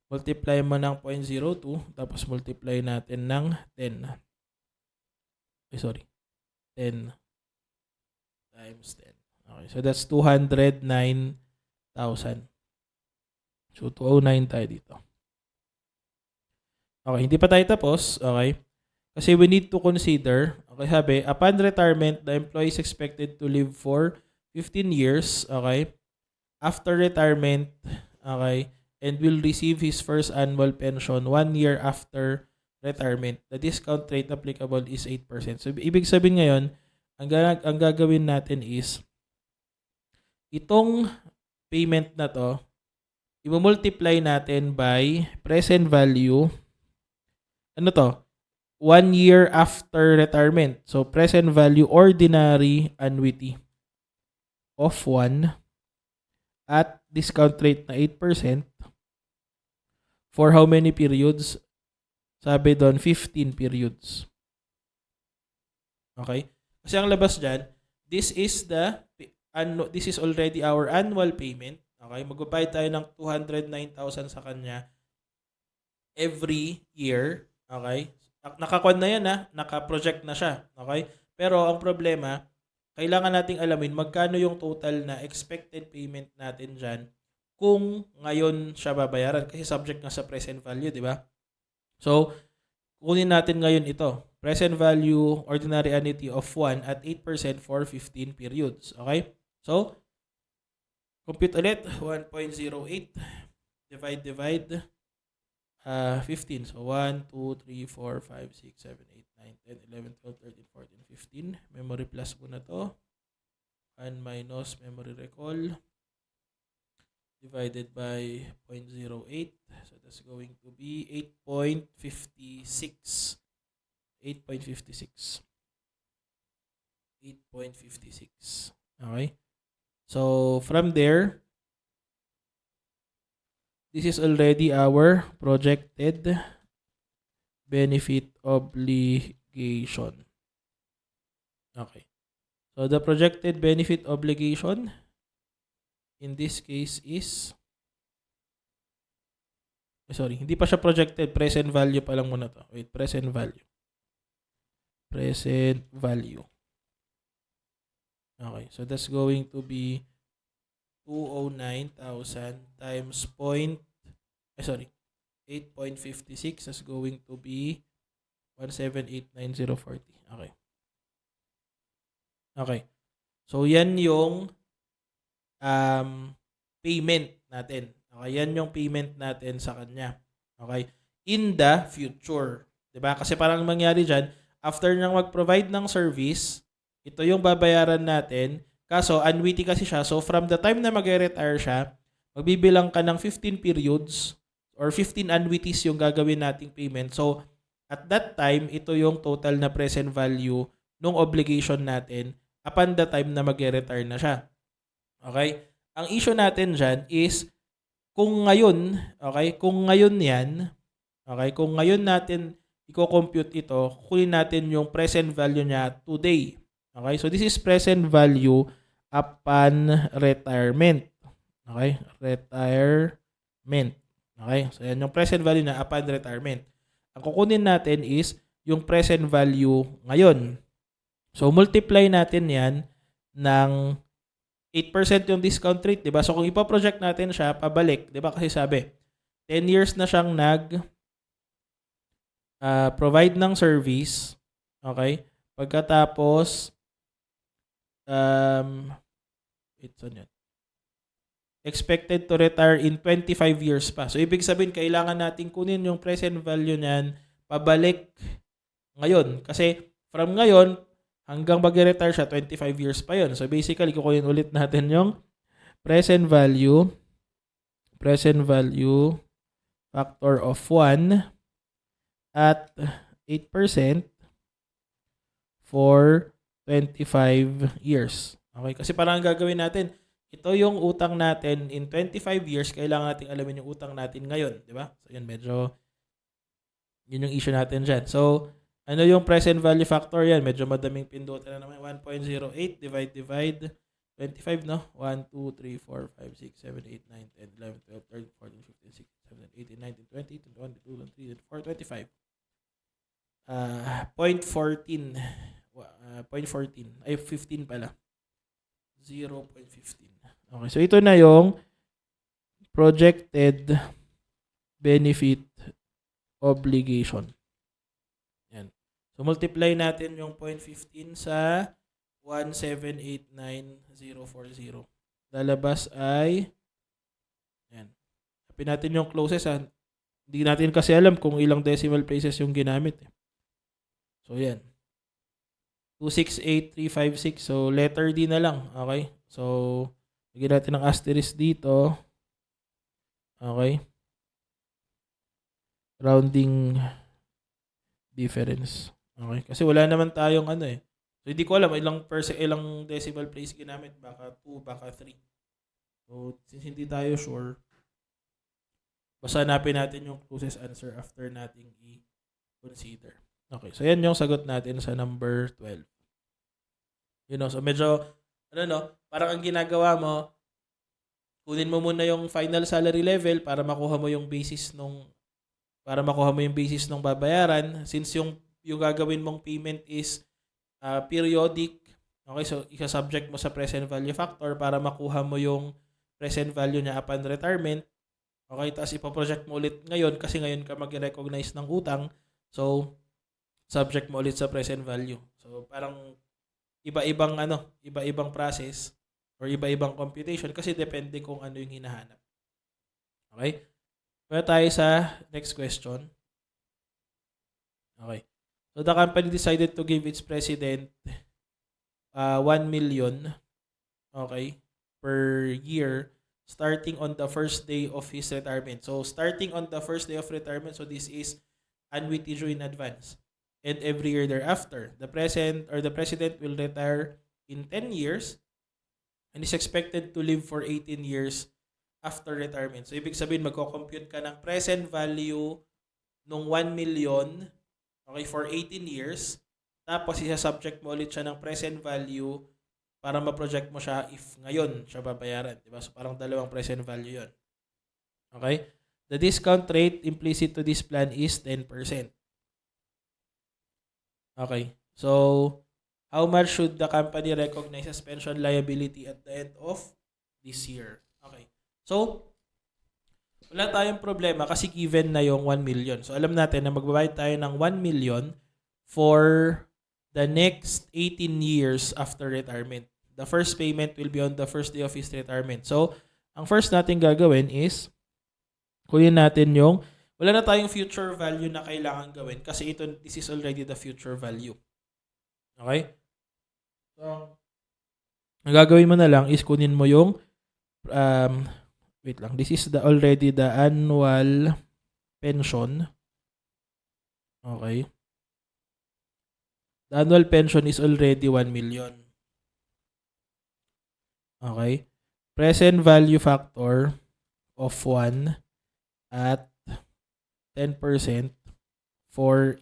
Multiply mo ng 0.02, tapos multiply natin ng 10. 10 times 10. Okay, so that's 209,000. So, 209 tayo dito. Okay, hindi pa tayo tapos. Okay. Kasi we need to consider, okay, sabi, upon retirement, the employee is expected to live for 15 years, okay? After retirement, okay, and will receive his first annual pension 1 year after retirement. The discount rate applicable is 8%. So, ibig sabihin ngayon, ang gagawin natin is, itong payment na to, i-multiply natin by present value. Ano to? 1 year after retirement. So, present value ordinary annuity of 1 at discount rate na 8%. For how many periods? Sabi doon, 15 periods. Okay? Kasi ang labas dyan, this is already our annual payment. Okay? Magbabayad tayo ng 209,000 sa kanya every year. Okay? Nakakuan na yan, naka-project na siya. Okay? Pero ang problema, kailangan nating alamin magkano yung total na expected payment natin dyan kung ngayon siya babayaran. Kasi subject nga sa present value, di ba? So, kunin natin ngayon ito. Present value, ordinary annuity of 1 at 8% for 15 periods. Okay? So, compute ulit. 1.08 divide 15. So, 1, 2, 3, 4, 5, 6, 7, 8, 9, 10, 11, 12, 13, 14, 15. Memory plus muna to. 1 minus memory recall divided by 0.08. So, that's going to be 8.56. 8.56. Okay? So, from there, this is already our projected benefit obligation. Okay. So, the projected benefit obligation in this case is, hindi pa siya projected. Present value pa lang muna to. Wait, present value. Present value. Okay, so that's going to be 209,000 times 8.56. That's going to be 1789040. Okay. Okay. So, yan yung payment natin. Okay, yan yung payment natin sa kanya. Okay? In the future. 'Di ba? Kasi parang mangyari diyan, after nang mag-provide ng service, ito yung babayaran natin. Kaso, annuity kasi siya. So, from the time na mag-retire siya, magbibilang ka ng 15 periods or 15 annuities yung gagawin nating payment. So, at that time, ito yung total na present value ng obligation natin upon the time na mag-retire na siya. Okay? Ang issue natin dyan is, kung ngayon natin i-compute ito, kunin natin yung present value niya today. Okay? So, this is present value upon retirement. Okay? Retirement. Okay? So, yan yung present value na upon retirement. Ang kukunin natin is yung present value ngayon. So, multiply natin yan ng 8% yung discount rate, diba? So, kung ipaproject natin siya, pabalik, diba? Kasi sabi, 10 years na siyang provide ng service. Okay? Pagkatapos, expected to retire in 25 years pa. So, ibig sabihin, kailangan natin kunin yung present value niyan, pabalik ngayon. Kasi, from ngayon, hanggang mag-retire siya, 25 years pa yun. So, basically, kukunin ulit natin yung present value factor of 1 at 8% for 25 years. Okay? Kasi parang ang gagawin natin, ito yung utang natin in 25 years, kailangan natin alamin yung utang natin ngayon. Di ba? So, yun, yun yung issue natin dyan. So, ano yung present value factor yan? Medyo madaming pindutan na naman. 1.08 divide 25, no? 1, 2, 3, 4, 5, 6, 7, 8, 9, 10, 11, 12, 13, 14, 15, 16, 17, 18, 19, 20, 21, 22, 23, 24, 25. 0.14. 0.14. Ay, 15 pala. 0.15. Okay, so ito na yung projected benefit obligation. Yan. So, multiply natin yung 0.15 sa 1789040. Lalabas ay yan. Hanapin natin yung closest. Hindi natin kasi alam kung ilang decimal places yung ginamit. So, yan. 268356. So, letter D na lang. Okay? So, lagyan natin ng asterisk dito. Okay? Rounding difference. Okay? Kasi wala naman tayong So, hindi ko alam ilang decimal place ginamit. Baka 2, baka 3. So, since hindi tayo sure, basta hanapin natin yung closest answer after nating i-consider. Okay, so yan yung sagot natin sa number 12. So medyo, parang ang ginagawa mo, kunin mo muna yung final salary level para makuha mo yung basis nung babayaran. Since yung gagawin mong payment is periodic, okay, so isa-subject mo sa present value factor para makuha mo yung present value niya upon retirement. Okay, tapos ipoproject mo ulit ngayon kasi ngayon ka mag-recognize ng utang. So, subject mo ulit sa present value. So, parang iba-ibang process or iba-ibang computation kasi depende kung ano yung hinahanap. Okay? Kaya tayo sa next question. Okay. So, the company decided to give its president 1 million, okay, per year starting on the first day of his retirement. So, starting on the first day of retirement, so this is annuity due in advance. And every year thereafter, the president will retire in 10 years and is expected to live for 18 years after retirement. So, ibig sabihin, magko-compute ka ng present value nung 1 million, okay, for 18 years. Tapos, isa-subject mo ulit siya ng present value para ma-project mo siya if ngayon siya babayaran. Diba? So, parang dalawang present value yon. Okay? The discount rate implicit to this plan is 10%. Okay. So, how much should the company recognize as pension liability at the end of this year? Okay. So, wala tayong problema kasi given na yung 1 million. So, alam natin na magbabayad tayo ng 1 million for the next 18 years after retirement. The first payment will be on the first day of his retirement. So, ang first natin gagawin is kunin natin yung wala na tayong future value na kailangan gawin kasi this is already the future value. Okay? So, ang gagawin mo na lang is kunin mo yung wait lang. This is already the annual pension. Okay? The annual pension is already 1 million. Okay? Present value factor of 1 at 10% for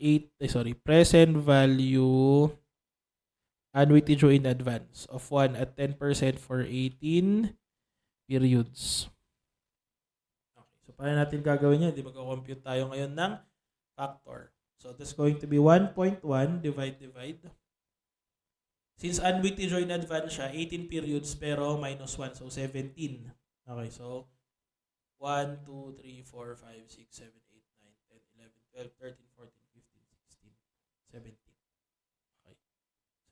present value annuity due in advance of 1 at 10% for 18 periods. Okay, so paano natin gagawin yan? Di magko-compute tayo ngayon ng factor. So that's going to be 1.1 divide. Since annuity due in advance siya, 18 periods pero minus 1, so 17. Okay, so 1, 2, 3, 4, 5, 6, 7, 8, 9, 10, 11, 12, 13, 14, 15, 16, 17. Okay.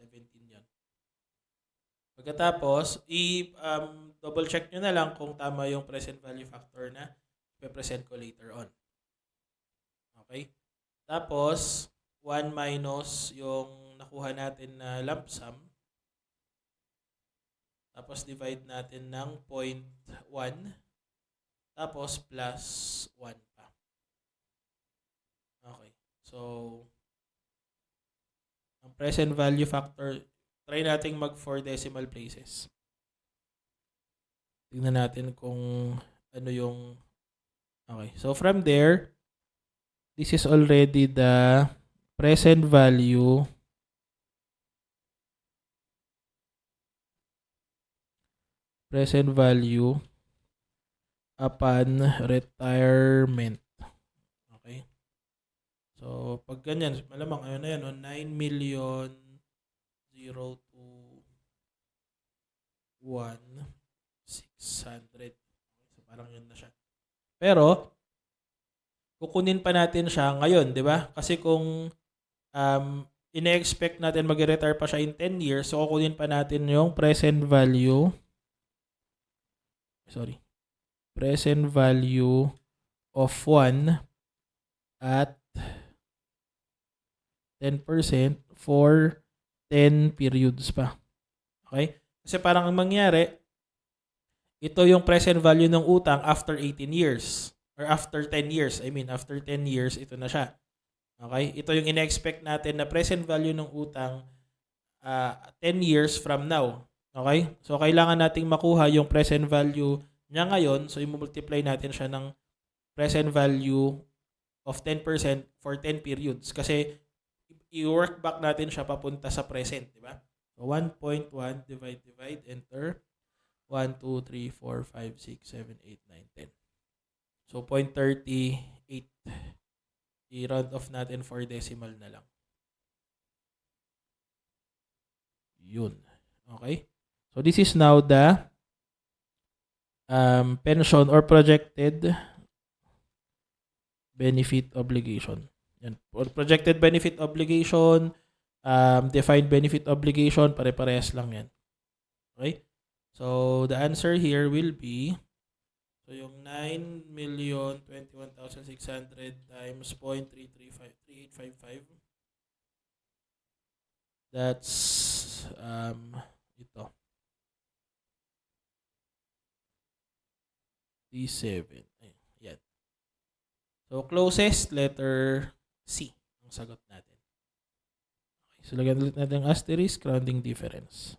17 yan. Pagkatapos, double check nyo na lang kung tama yung present value factor na i-present ko later on. Okay. Tapos, 1 minus yung nakuha natin na lump sum. Tapos divide natin ng 0.1. Tapos plus 1 pa. Okay. So, ang present value factor, try nating mag 4 decimal places. Tingnan natin kung ano yung... Okay. So, from there, this is already the present value upon retirement. Okay? So, pag ganyan, malamang ayun na yan, 9,002,1,600. So, parang yun na siya. Pero, kukunin pa natin siya ngayon, di ba? Kasi kung ine-expect natin mag-retire pa siya in 10 years, so kukunin pa natin yung present value of 1 at 10% for 10 periods pa. Okay? Kasi parang ang mangyari, ito yung present value ng utang after 18 years. Or after 10 years. I mean, after 10 years, ito na siya. Okay? Ito yung ine-expect natin na present value ng utang 10 years from now. Okay? So, kailangan nating makuha yung present value niya ngayon. So, i-multiply natin siya ng present value of 10% for 10 periods. Kasi, i-work back natin siya papunta sa present. Diba? So, 1.1 divide, enter. 1, 2, 3, 4, 5, 6, 7, 8, 9, 10. So, 0.38. I-round off natin for decimal na lang. Yun. Okay? So, this is now the pension or projected benefit obligation. Yan. Projected benefit obligation, defined benefit obligation, pare-parehas lang yan. Okay? So, the answer here will be, so yung 9,021,600 times 0.3855, that's, ito. D7. Yan. So, closest, letter C ang sagot natin. Okay, so, lagyan ulit natin ang asterisk, rounding difference.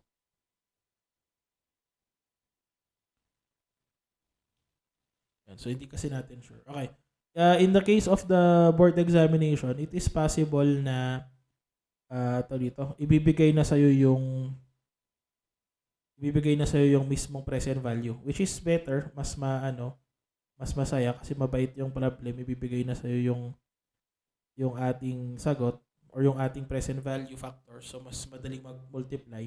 Yan. So, hindi kasi natin sure. Okay. In the case of the board examination, it is possible na ibibigay na sa'yo yung mismong present value, which is better, mas masaya kasi mabait yung problem, ibibigay na sa'yo yung ating sagot or yung ating present value factor, so mas madaling mag-multiply.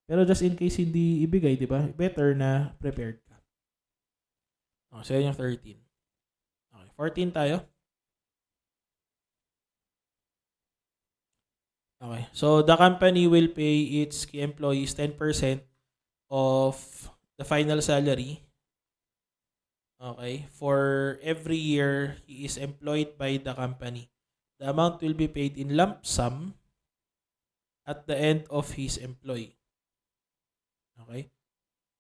Pero just in case hindi ibigay, di ba? Better na prepared ka. So yan yung 13. Okay, 14 tayo. Okay, so the company will pay its key employees 10% of the final salary. Okay, for every year he is employed by the company. The amount will be paid in lump sum at the end of his employ. Okay?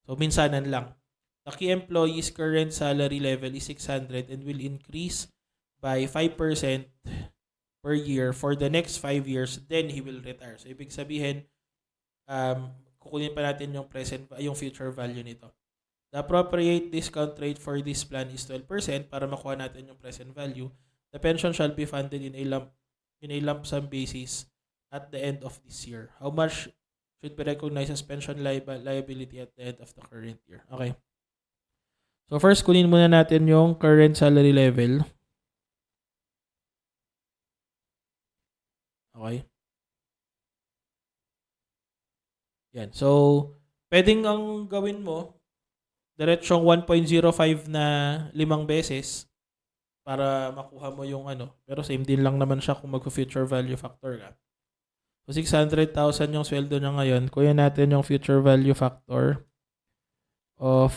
So, minsanan lang. The key employee's current salary level is 600 and will increase by 5% per year for the next 5 years. Then, he will retire. So, ibig sabihin, kukunin pa natin yung future value nito. The appropriate discount rate for this plan is 12% para makuha natin yung present value. The pension shall be funded in a lump sum basis at the end of this year. How much should be recognized as pension liability at the end of the current year? Okay. So first, kunin muna natin yung current salary level. Okay. Yan. So, pwedeng ang gawin mo, diretsong 1.05 na 5 beses para makuha mo yung Pero same din lang naman siya kung mag-future value factor ka. So, 600,000 yung sweldo niya ngayon. Kuya natin yung future value factor of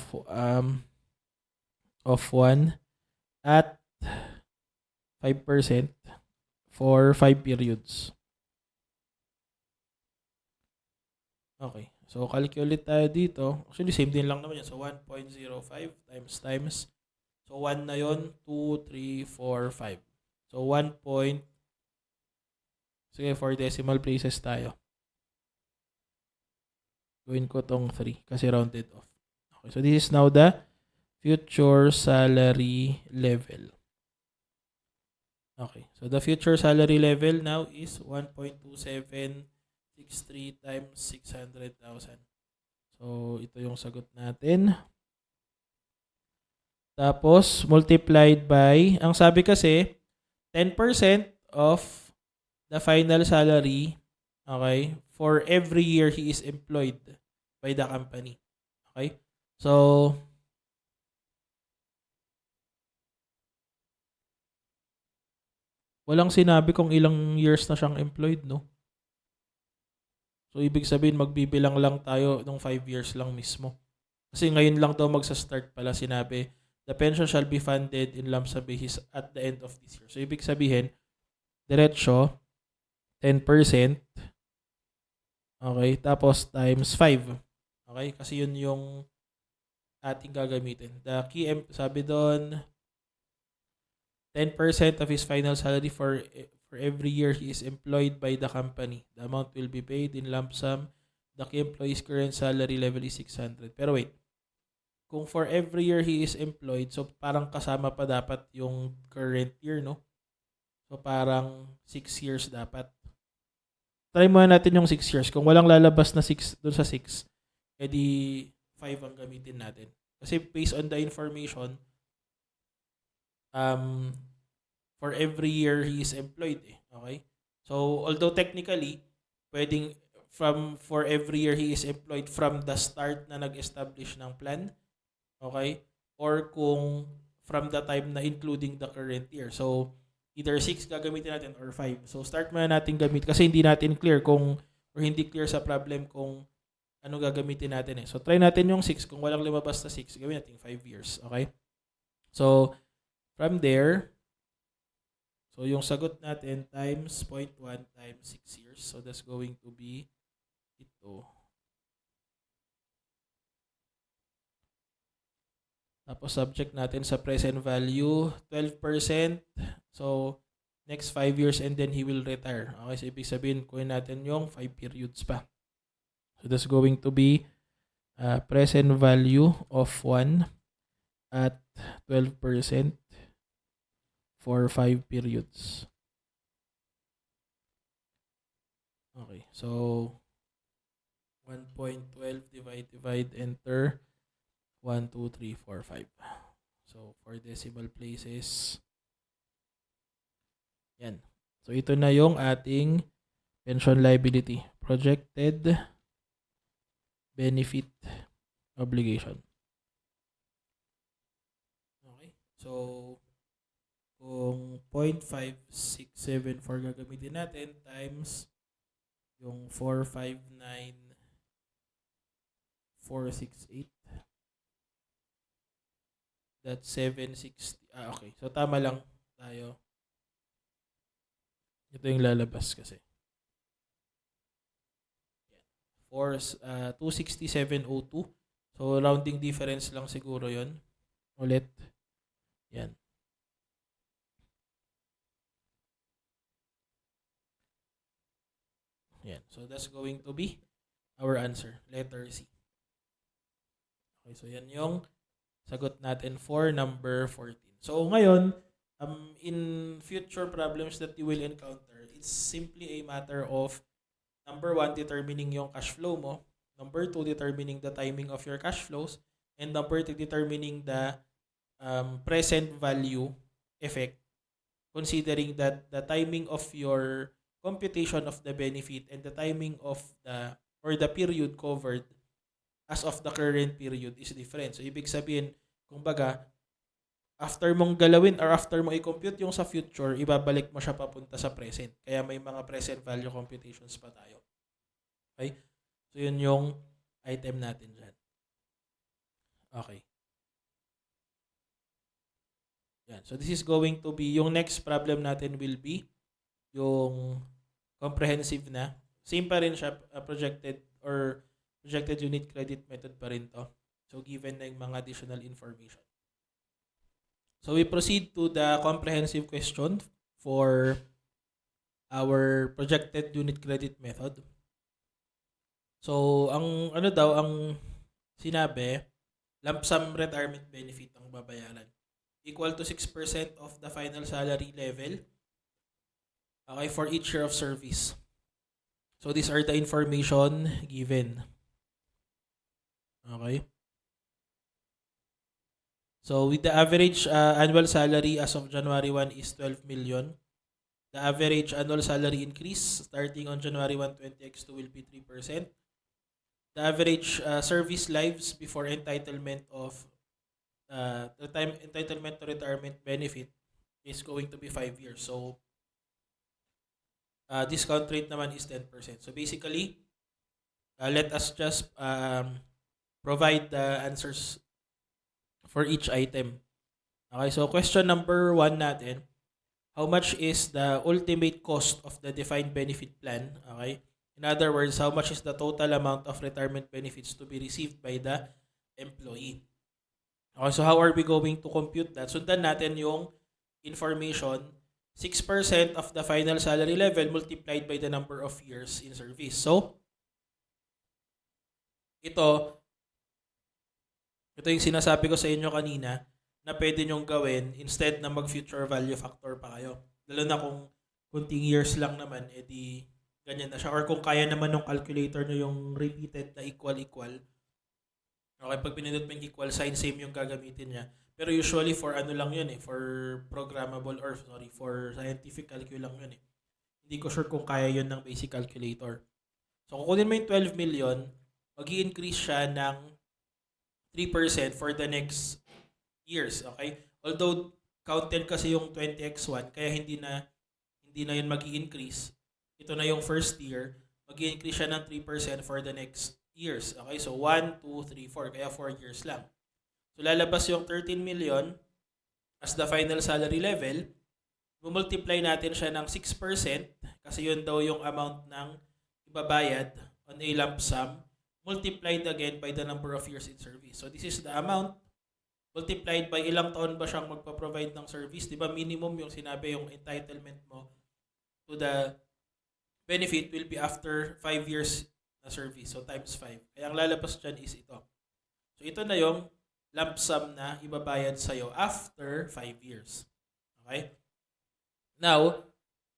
1 at 5% for 5 periods. Okay. So, calculate tayo dito. Actually, same din lang naman yan. So, 1.05 times. So, 1 na yun. 2, 3, 4, 5. So, 1 point. Sige, 4 decimal places tayo. Gawin ko tong 3 kasi rounded off. Okay, so this is now the future salary level. Okay, so the future salary level now is 1.2763 times 600,000. So, ito yung sagot natin. Tapos, multiplied by, ang sabi kasi, 10% of the final salary, okay, for every year he is employed by the company. Okay? So, walang sinabi kung ilang years na siyang employed, no? So, ibig sabihin, magbibilang lang tayo ng 5 years lang mismo. Kasi ngayon lang daw magsa-start pala sinabi, the pension shall be funded in lump sum basis at the end of this year. So, ibig sabihin, diretso, 10%, okay, tapos times 5. Okay, kasi yun yung ating gagamitin. The key, sabi doon, 10% of his final salary for every year he is employed by the company. The amount will be paid in lump sum. The key employee's current salary level is 600. Pero wait, kung for every year he is employed, so parang kasama pa dapat yung current year, no? So parang 6 years dapat. Try muna natin yung 6 years. Kung walang lalabas na 6 dun sa 6, edi 5 ang gamitin natin. Kasi based on the information, for every year he is employed. Okay? So, although technically, pwedeng for every year he is employed from the start na nag-establish ng plan. Okay? Or kung from the time na including the current year. So, either 6 gagamitin natin or 5. So, start muna natin gamit kasi hindi natin clear kung or hindi clear sa problem kung ano gagamitin natin eh. So, try natin yung 6. Kung walang lumabas na 6, gawin natin 5 years. Okay? So, from there, so yung sagot natin times 0.1 times 6 years. So, that's going to be ito. Tapos, subject natin sa present value, 12%. So, next 5 years and then he will retire. Okay, so ibig sabihin, kunin natin yung 5 periods pa. So, that's going to be present value of 1 at 12% for 5 periods. Okay, so 1.12 divide, enter, 1, 2, 3, 4, 5. So, 4 decimal places. Yan. So, ito na yung ating pension liability. Projected benefit obligation. Okay. So, kung 0.5674 gagamitin natin times yung 459,468, that's 760. Okay. So, tama lang tayo. Ito yung lalabas kasi. 26702. So, rounding difference lang siguro yon. Ulit. Yan. Yan. So, that's going to be our answer. Letter C. Okay, so yan yung sagot natin for number 14. So, ngayon, in future problems that you will encounter, it's simply a matter of number 1, determining yung cash flow mo. Number 2, determining the timing of your cash flows. And number 3, determining the present value effect, considering that the timing of your computation of the benefit and the timing of the period covered as of the current period is different. So, ibig sabihin, kumbaga, after mong galawin or after mo i-compute yung sa future, ibabalik mo siya papunta sa present. Kaya may mga present value computations pa tayo. Okay? So, yun yung item natin dyan. Okay. Yan. So, this is going to be, yung next problem natin will be yung comprehensive na. Same pa rin siya, projected or projected unit credit method pa rin to. So, given na yung mga additional information. So, we proceed to the comprehensive question for our projected unit credit method. So, ang sinabi, lump sum retirement benefit ang babayaran. Equal to 6% of the final salary level, okay, for each year of service. So, these are the information given. Okay. So, with the average annual salary as of January 1 is 12 million. The average annual salary increase starting on January 1, 20x2 will be 3%. The average service lives before entitlement of entitlement to retirement benefit is going to be 5 years. So, discount rate naman is 10%. So, basically, let us just provide the answers for each item. Okay, so question number 1 natin. How much is the ultimate cost of the defined benefit plan? Okay. In other words, how much is the total amount of retirement benefits to be received by the employee? Okay, so how are we going to compute that? Sundan natin yung information, 6% of the final salary level multiplied by the number of years in service. So, ito yung sinasabi ko sa inyo kanina na pwede nyong gawin instead na mag-future value factor pa kayo. Lalo na kung kunting years lang naman, edi ganyan na siya. Or kung kaya naman ng calculator nyo yung repeated na equal. Okay, pag pinindot mo yung equal sign, same yung gagamitin niya. Pero usually for ano lang yun for programmable or for scientific calcul lang yun Hindi ko sure kung kaya yun ng basic calculator. So, kukunin mo yung 12 million, mag-i-increase siya ng 3% for the next years, okay? Although counted kasi yung 20x1 kaya hindi na yun magi-increase. Ito na yung first year, magi-increase siya ng 3% for the next years. Okay? So 1, 2, 3, 4 kaya 4 years lang. So lalabas yung 13 million as the final salary level. Multiply natin siya ng 6% kasi yun daw yung amount ng ibabayad on a lump sum multiplied again by the number of years in service. So this is the amount multiplied by ilang taon ba siyang magpa-provide ng service. Diba minimum yung sinabi yung entitlement mo to the benefit will be after 5 years na service. So times 5. Kaya ang lalabas dyan is ito. So ito na yung lump sum na ibabayad sa'yo after 5 years. Okay? Now,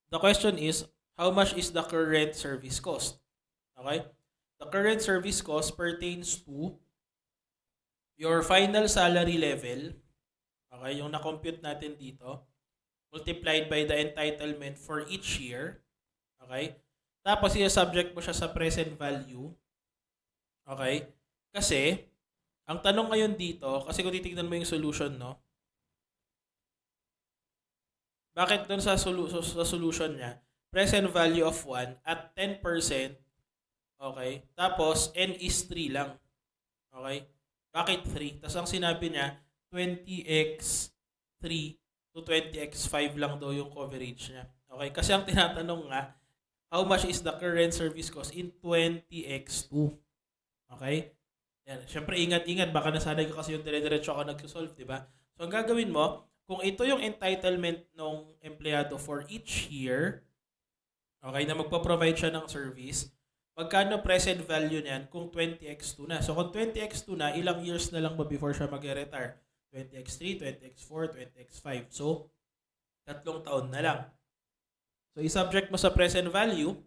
the question is, how much is the current service cost? Okay? The current service cost pertains to your final salary level, okay, yung na-compute natin dito, multiplied by the entitlement for each year, okay? Tapos, i-subject mo siya sa present value, okay? Kasi, ang tanong ngayon dito, kasi kung titignan mo yung solution, no? Bakit doon sa solution niya? Present value of 1 at 10%, okay? Tapos, n is 3 lang. Okay? Bakit 3? Tapos ang sinabi niya, 20x3 to 20x5 lang daw yung coverage niya. Okay? Kasi ang tinatanong nga, how much is the current service cost in 20x2? Okay? Yan. Siyempre, ingat-ingat. Baka nasanay ka kasi yung dire-diretso ako nagsusolve, di ba? So, ang gagawin mo, kung ito yung entitlement ng empleyado for each year, okay, na magpa-provide siya ng service, magkano present value niyan kung 20x2 na? So kung 20x2 na, ilang years na lang ba before siya mag-retire? 20x3, 20x4, 20x5. So, 3 taon na lang. So, i-subject mo sa present value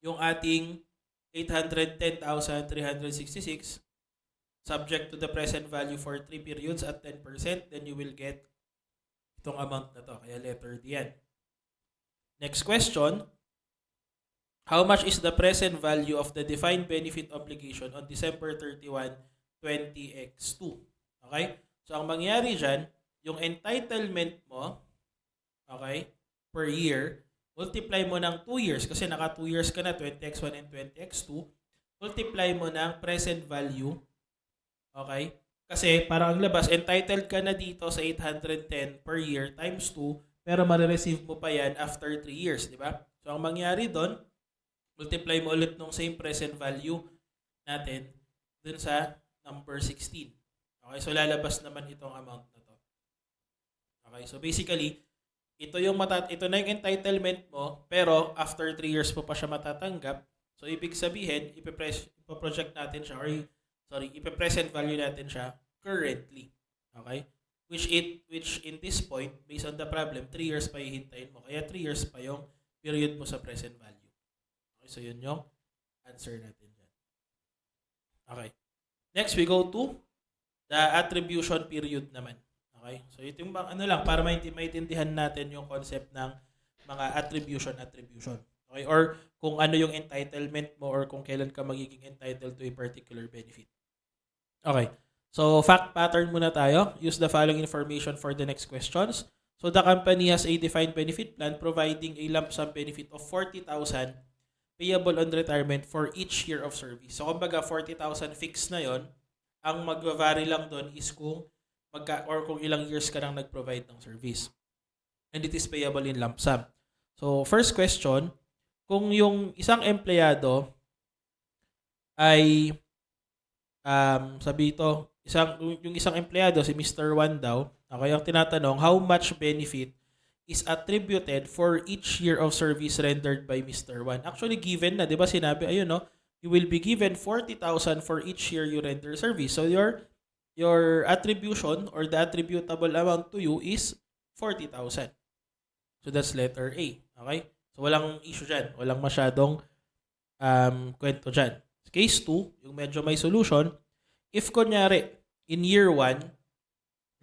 yung ating 810,366 subject to the present value for 3 periods at 10%, then you will get itong amount na to. Kaya letter D yan. Next question. How much is the present value of the defined benefit obligation on December 31, 20x2? Okay? So, ang mangyari dyan, yung entitlement mo, okay, per year, multiply mo ng 2 years, kasi naka 2 years ka na, 20x1 and 20x2, multiply mo ng present value, okay? Kasi, para ang labas, entitled ka na dito sa 810 per year times 2, pero marireceive mo pa yan after 3 years, di ba? So, ang mangyari doon, multiply mo ulit ng same present value natin dun sa number 16. Okay, so lalabas naman itong amount na to. Okay, so basically, ito na yung entitlement mo, pero after 3 years mo pa siya matatanggap. So ibig sabihin, ipo-project natin siya, or sorry, ipe-present value natin siya currently. Okay? Which in this point, based on the problem, 3 years pa hihintayin mo. Kaya 3 years pa yung period mo sa present value. Okay, so yun yung answer natin dyan. Okay. Next, we go to the attribution period naman. Okay? So ito yung ano lang, para maintindihan natin yung concept ng mga attribution. Okay? Or kung ano yung entitlement mo, or kung kailan ka magiging entitled to a particular benefit. Okay. So fact pattern muna tayo. Use the following information for the next questions. So the company has a defined benefit plan providing a lump sum benefit of 40,000 payable on retirement for each year of service. So kumbaga 40,000 fixed na yon. Ang magva-vary lang doon is kung kung ilang years ka nang nag-provide ng service. And it is payable in lump sum. So first question, kung yung isang empleyado ay sabi ito, yung isang empleyado si Mr. 1 daw, okay, ang tinatanong, how much benefit is attributed for each year of service rendered by Mr. 1? Actually, given na, di ba sinabi, ayun no, you will be given 40,000 for each year you render service. So your attribution or the attributable amount to you is 40,000. So that's letter A. Okay? So walang issue dyan. Walang masyadong kwento dyan. Case 2, yung medyo may solution, if kunyari, in year 1,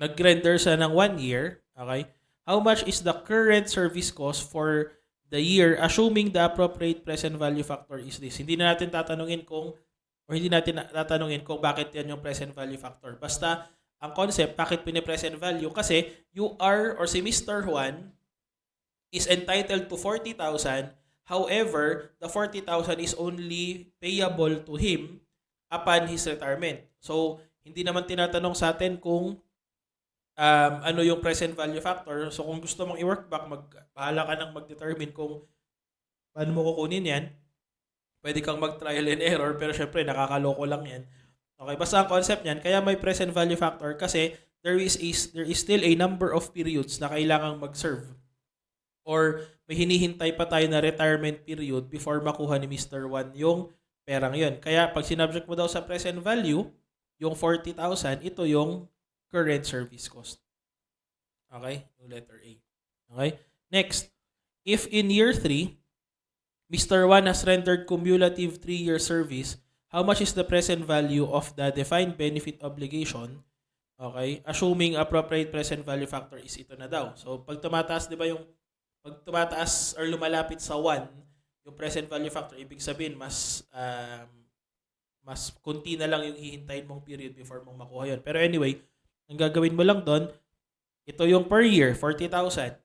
nag-render sa ng 1 year, okay, how much is the current service cost for the year, assuming the appropriate present value factor is this? Hindi natin tatanungin kung bakit yan yung present value factor. Basta, ang concept, bakit pine-present value? Kasi, you are, or si Mr. Juan, is entitled to 40,000. However, the 40,000 is only payable to him upon his retirement. So, hindi naman tinatanong sa atin kung ano yung present value factor. So, kung gusto mong i-work back, bahala ka nang mag-determine kung paano mo kukunin yan. Pwede kang mag-trial and error, pero syempre, nakakaloko lang yan. Okay, basta ang concept niyan, kaya may present value factor kasi there is still a number of periods na kailangang mag-serve. Or may hinihintay pa tayo na retirement period before makuha ni Mr. 1 yung perang yun. Kaya pag sinubject mo daw sa present value, yung 40,000, ito yung current service cost. Okay? Yung letter A. Okay? Next, if in year 3, Mr. 1 has rendered cumulative 3-year service, how much is the present value of the defined benefit obligation? Okay? Assuming appropriate present value factor is ito na daw. So, pag tumataas, di ba yung pag tumataas or lumalapit sa 1, yung present value factor, ibig sabihin, mas kunti na lang yung hihintayin mong period before mong makuha yun. Pero anyway, ang gagawin mo lang doon, ito yung per year, 40,000.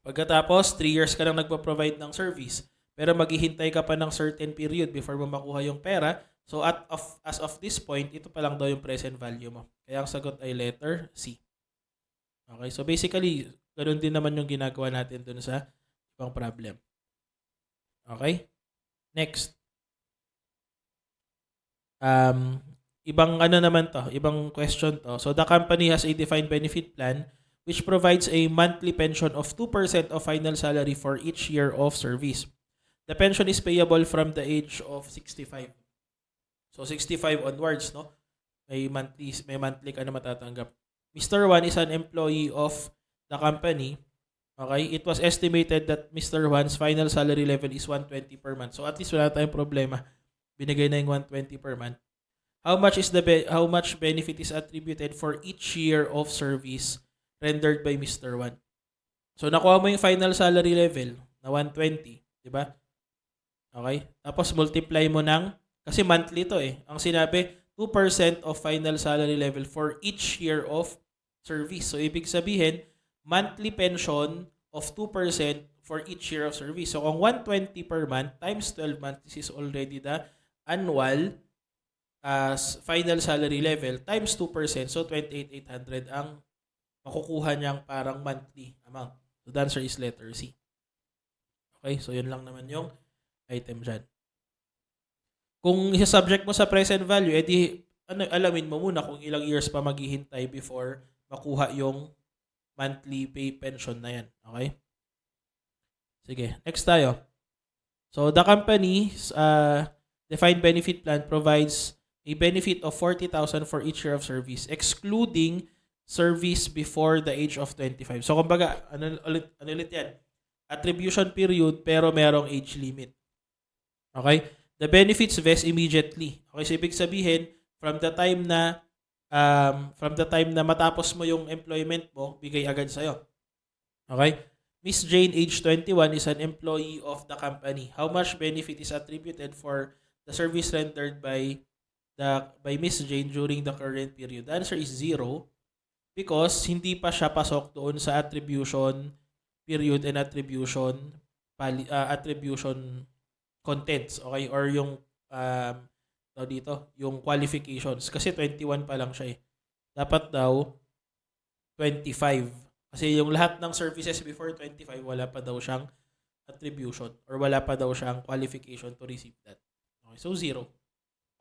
Pagkatapos, 3 years ka lang nagpo-provide ng service. Pero maghihintay ka pa ng certain period before mo makuha yung pera. So, as of this point, ito pa lang daw yung present value mo. Kaya ang sagot ay letter C. Okay, so basically, ganoon din naman yung ginagawa natin dun sa ibang problem. Okay? Next. Ibang ano naman to, ibang question to. So the company has a defined benefit plan which provides a monthly pension of 2% of final salary for each year of service. The pension is payable from the age of 65. So 65 onwards, no? May monthly ka na matatanggap. Mr. 1 is an employee of the company. Okay? It was estimated that Mr. 1's final salary level is 120 per month. So at least wala tayong problema. Binigay na yung 120 per month. How much benefit is attributed for each year of service rendered by Mr. 1? So nakuha mo yung final salary level na 120, di ba? Okay? Tapos multiply mo ng, kasi monthly to eh. Ang sinabi, 2% of final salary level for each year of service. So ibig sabihin, monthly pension of 2% for each year of service. So kung 120 per month times 12 months, this is already the annual final salary level times 2%. So 28,800 ang makukuha niyang parang monthly amount. So the answer is letter C. Okay, so yun lang naman yung item dyan. Kung isa-subject mo sa present value, edi alamin mo muna kung ilang years pa maghihintay before makuha yung monthly pay pension na yan. Okay? Sige, next tayo. So, the company's defined benefit plan provides a benefit of 40,000 for each year of service, excluding service before the age of 25. So, kumbaga, ano ulit yan? Attribution period pero merong age limit. Okay? The benefits vest immediately. Okay, so ibig sabihin, from the time na matapos mo yung employment mo, bigay agad sa'yo. Okay? Miss Jane, age 21, is an employee of the company. How much benefit is attributed for the service rendered by Miss Jane during the current period? The answer is 0 because hindi pa siya pasok doon sa attribution period and attribution contents, okay? Or yung yung qualifications kasi 21 pa lang siya eh. Dapat daw 25. Kasi yung lahat ng services before 25, wala pa daw siyang attribution or wala pa daw siyang qualification to receive that. Okay, so 0.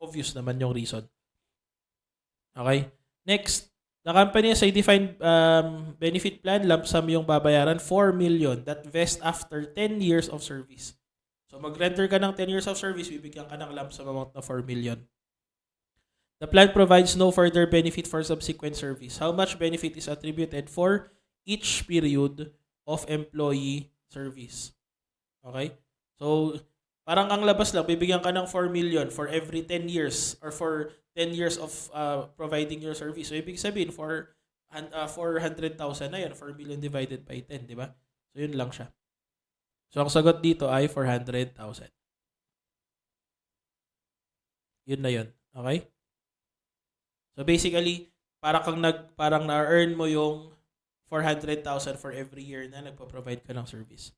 Obvious naman yung reason. Okay? Next, the company has a defined benefit plan, lump sum yung babayaran, 4 million that vest after 10 years of service. So mag-render ka ng 10 years of service, bibigyan ka ng lump sum amount na 4 million. The plan provides no further benefit for subsequent service. How much benefit is attributed for each period of employee service? Okay? So, parang ang labas lang, bibigyan ka ng 4 million for every 10 years or for 10 years of providing your service. So, ibig sabihin, for 400,000 na yun, 4 million divided by 10, di ba? So, yun lang siya. So, ang sagot dito ay 400,000. Yun na yun. Okay? So, basically, parang na-earn mo yung 400,000 for every year na nagpo-provide ka ng service.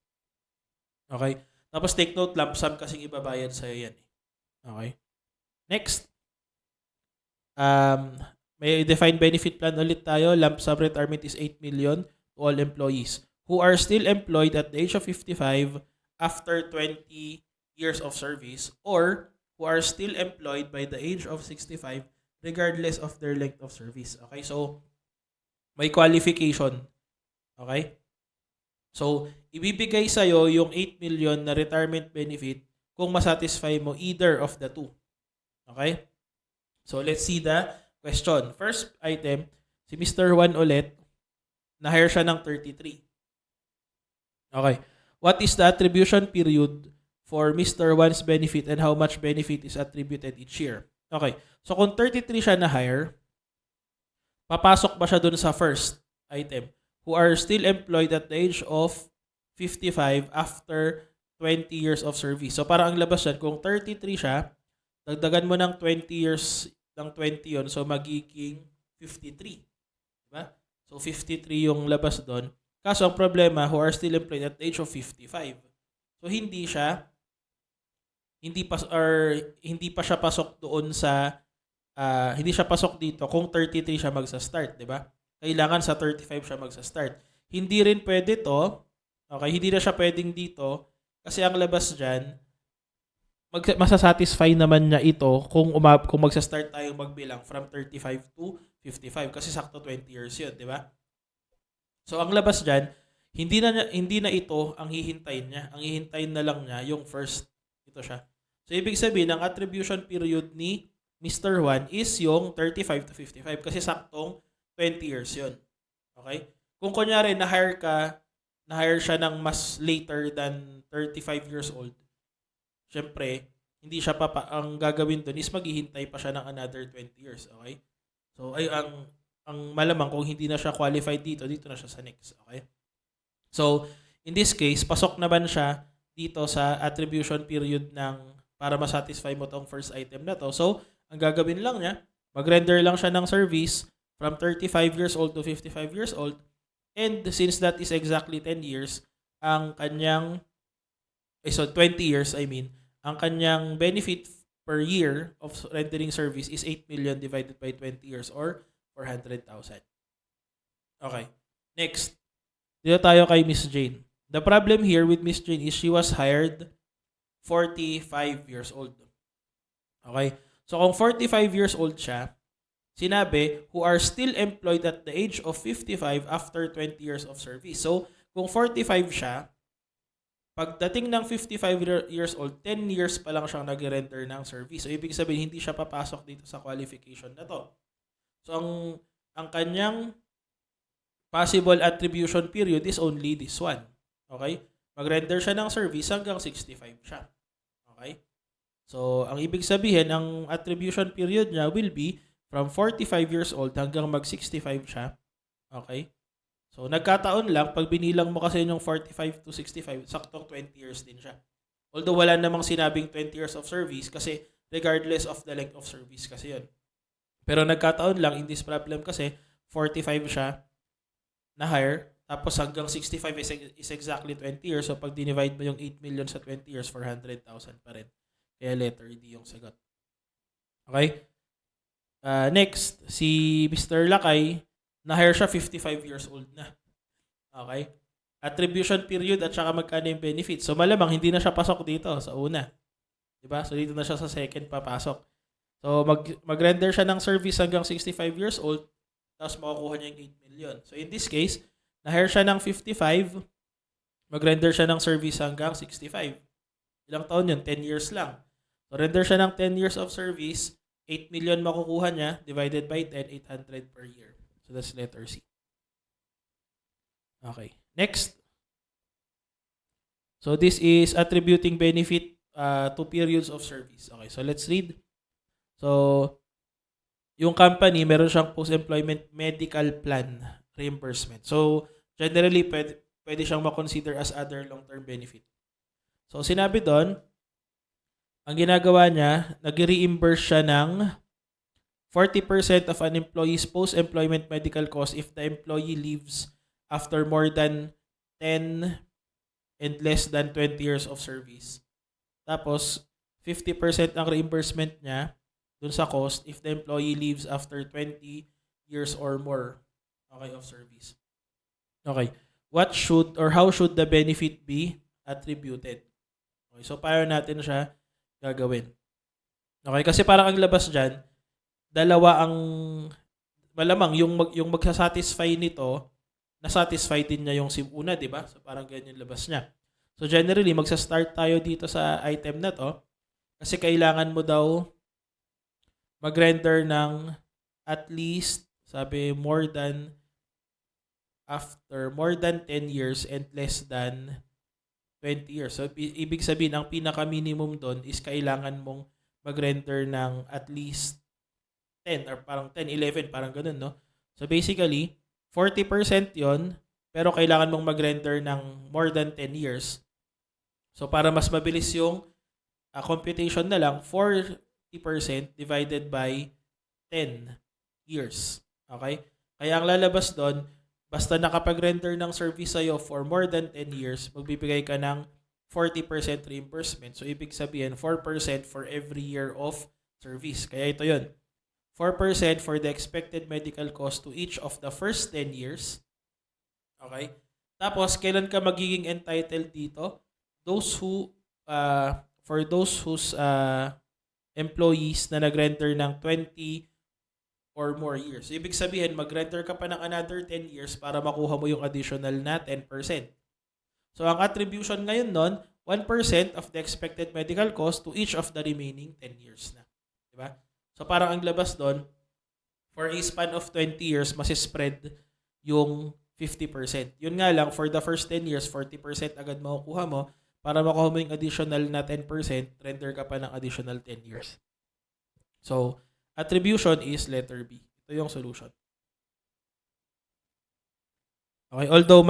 Okay? Tapos take note, lump sum kasing ibabayad sa'yo yan. Okay? Next. May defined benefit plan ulit tayo. Lump sum retirement is 8 million to all employees who are still employed at the age of 55 after 20 years of service or who are still employed by the age of 65 regardless of their length of service. Okay? So, may qualification. Okay? So, ibibigay sa'yo yung 8 million na retirement benefit kung masatisfy mo either of the two. Okay? So, let's see the question. First item, si Mr. Juan ulit, na-hire siya ng 33. Okay. What is the attribution period for Mr. Juan's benefit and how much benefit is attributed each year? Okay. So, kung 33 siya na-hire, papasok ba siya dun sa first item? Who are still employed at the age of 55 after 20 years of service. So, parang ang labas yan, kung 33 siya, dagdagan mo ng 20 years ng 20 yon, so magiging 53. Diba? So, 53 yung labas doon. Kaso, ang problema, who are still employed at the age of 55. So, hindi pa siya pasok doon sa hindi siya pasok dito kung 33 siya magsa-start, 'di ba? Kailangan sa 35 siya magsa-start. Hindi rin pwede to. Okay, hindi na siya pwedeng dito kasi ang labas diyan masasatisfy naman niya ito kung magsa-start tayong magbilang from 35 to 55 kasi sakto 20 years 'yun, 'di ba? So ang labas diyan, hindi na ito ang hihintayin niya. Ang hihintayin na lang niya yung first. Ito siya. So ibig sabihin ang attribution period ni Mr. Juan is yung 35 to 55 kasi saktong 20 years 'yun. Okay? Kung kunyari na-hire siya ng mas later than 35 years old, syempre, hindi siya ang gagawin doon is maghihintay pa siya ng another 20 years. Okay? So, ay ang malamang kung hindi na siya qualified dito na siya sa next. Okay? So, in this case, pasok naman siya dito sa attribution period para masatisfy mo tong first item na to. So, ang gagawin lang niya, mag-render lang siya ng service from 35 years old to 55 years old. And since that is exactly 10 years, ang kanyang, 20 years, ang kanyang benefit per year of rendering service is 8 million divided by 20 years or 400,000. Okay. Next. Dito tayo kay Miss Jane. The problem here with Miss Jane is she was hired 45 years old. Okay? So kung 45 years old siya, sinabi, who are still employed at the age of 55 after 20 years of service. So, kung 45 siya, pagdating ng 55 years old, 10 years pa lang siyang nag-render ng service. So, ibig sabihin, hindi siya papasok dito sa qualification na to. So, ang kanyang possible attribution period is only this one. Okay? Mag-render siya ng service hanggang 65 siya. Okay? So, ang ibig sabihin, ang attribution period niya will be from 45 years old hanggang mag-65 siya. Okay? So, nagkataon lang, pag binilang mo kasi yung 45 to 65, saktong 20 years din siya. Although wala namang sinabing 20 years of service kasi regardless of the length of service kasi yun. Pero nagkataon lang, in this problem kasi, 45 siya na hire, tapos hanggang 65 is exactly 20 years. So, pag dinivide mo yung 8 million sa 20 years, 400,000 pa rin. Kaya letter D yung sagot. Okay? Next, si Mr. Lakay, na-hire siya 55 years old na. Okay? Attribution period at saka magkano yung benefits. So malamang hindi na siya pasok dito sa una. Diba? So dito na siya sa second papasok. So mag-render siya ng service hanggang 65 years old, tapos makukuha niya yung 8 million. So in this case, na-hire siya ng 55, mag-render siya ng service hanggang 65. Ilang taon yun? 10 years lang. So render siya ng 10 years of service, 8 million makukuha niya, divided by 10, 800 per year. So that's letter C. Okay. Next. So this is attributing benefit to periods of service. Okay, so let's read. So, yung company, meron siyang post-employment medical plan reimbursement. So, generally, pwede siyang makonsider as other long-term benefit. So, sinabi doon, ang ginagawa niya, nag-reimburse siya ng 40% of an employee's post-employment medical cost if the employee leaves after more than 10 and less than 20 years of service. Tapos, 50% ang reimbursement niya dun sa cost if the employee leaves after 20 years or more of service. Okay. What should or how should the benefit be attributed? Okay, so paano natin siya gagawin? Okay, kasi parang ang labas dyan, dalawa ang malamang yung magsasatisfy nito, na-satisfy din niya yung una, di ba? So parang ganyan yung labas niya. So generally, magsa-start tayo dito sa item na to kasi kailangan mo daw mag-render ng at least, sabi, after more than 10 years and less than 20 years. So, ibig sabihin, ang pinaka-minimum doon is kailangan mong mag-render ng at least 10 or parang 10, 11, parang ganun, no? So, basically, 40% yon pero kailangan mong mag-render ng more than 10 years. So, para mas mabilis yung computation na lang, 40% divided by 10 years. Okay? Kaya ang lalabas doon, basta nakapag-render ng service sa'yo for more than 10 years, magbibigay ka ng 40% reimbursement. So, ibig sabihin, 4% for every year of service. Kaya ito yun. 4% for the expected medical cost to each of the first 10 years. Okay? Tapos, kailan ka magiging entitled dito? For those whose employees na nag-render ng 20 or more years. So, ibig sabihin, mag-render ka pa ng another 10 years para makuha mo yung additional na 10%. So, ang attribution ngayon nun, 1% of the expected medical cost to each of the remaining 10 years na. Diba? So, parang ang labas doon, for a span of 20 years, masispread yung 50%. Yun nga lang, for the first 10 years, 40% agad makukuha mo. Para makuha mo yung additional na 10%, render ka pa ng additional 10 years. So, attribution is letter B. Ito yung solution. Okay, although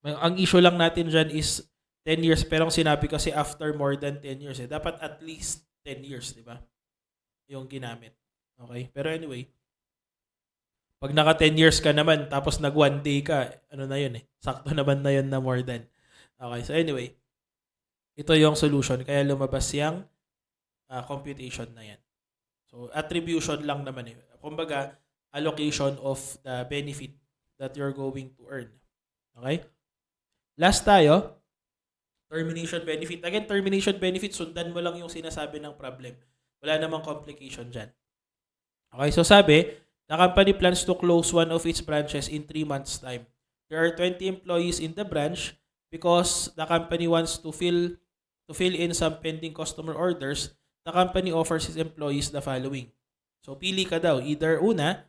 ang issue lang natin dyan is 10 years, pero ang sinabi kasi after more than 10 years. Dapat at least 10 years, di ba? Yung ginamit. Okay? Pero anyway, pag naka 10 years ka naman, tapos nag 1 day ka, ano na yun eh. Sakto naman na yun na more than. Okay, so anyway, ito yung solution. Kaya lumabas yung computation na yan. So, attribution lang naman eh. Kumbaga, allocation of the benefit that you're going to earn. Okay? Last tayo. Termination benefit. Again, termination benefit, sundan mo lang yung sinasabi ng problem. Wala namang complication dyan. Okay, so sabi, the company plans to close one of its branches in 3 months' time. There are 20 employees in the branch because the company wants to fill in some pending customer orders. The company offers its employees the following. So pili ka daw, either una,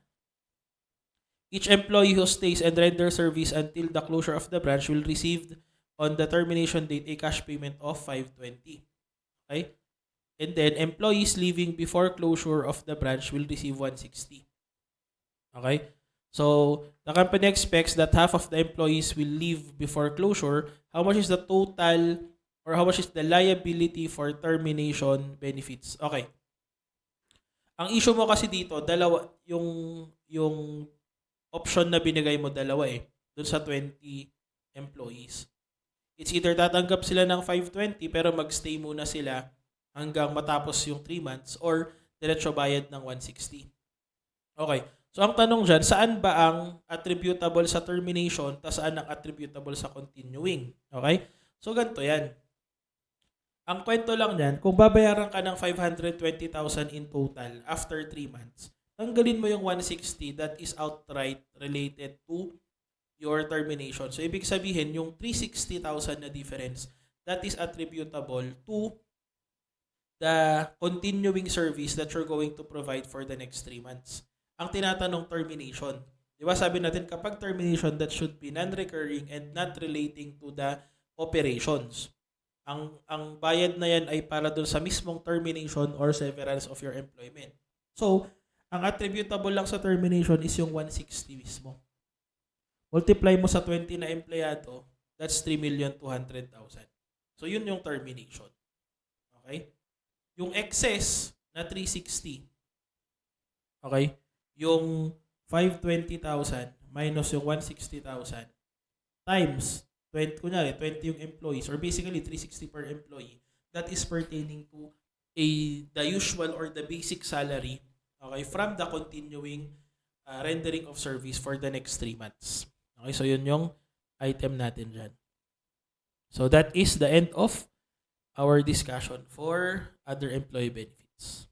each employee who stays and renders service until the closure of the branch will receive on the termination date a cash payment of 520. Okay? And then employees leaving before closure of the branch will receive 160. Okay? So the company expects that half of the employees will leave before closure. How much is the total or how much is the liability for termination benefits? Okay. Ang issue mo kasi dito, dalawa yung option na binigay mo dalawa dun sa 20 employees. It's either tatanggap sila ng 520 pero magstay muna sila hanggang matapos yung 3 months or diretso bayad ng 160. Okay. So ang tanong dyan, saan ba ang attributable sa termination ta saan ang attributable sa continuing? Okay? So ganito yan. Ang kwento lang yan, kung babayaran ka ng 520,000 in total after 3 months, tanggalin mo yung 160 that is outright related to your termination. So ibig sabihin, yung 360,000 na difference, that is attributable to the continuing service that you're going to provide for the next 3 months. Ang tinatanong termination. Di ba sabi natin kapag termination that should be non-recurring and not relating to the operations. Ang bayad na yan ay para dun sa mismong termination or severance of your employment. So, ang attributable lang sa termination is yung 160 mismo. Multiply mo sa 20 na empleyado, that's 3,200,000. So, yun yung termination. Okay? Yung excess na 360, okay? Yung 520,000 minus yung 160,000 times 20, kunyari 20 yung employees or basically 360 per employee, that is pertaining to the usual or the basic salary, okay, from the continuing rendering of service for the next 3 months. Okay, so yun yung item natin dyan. So that is the end of our discussion for other employee benefits.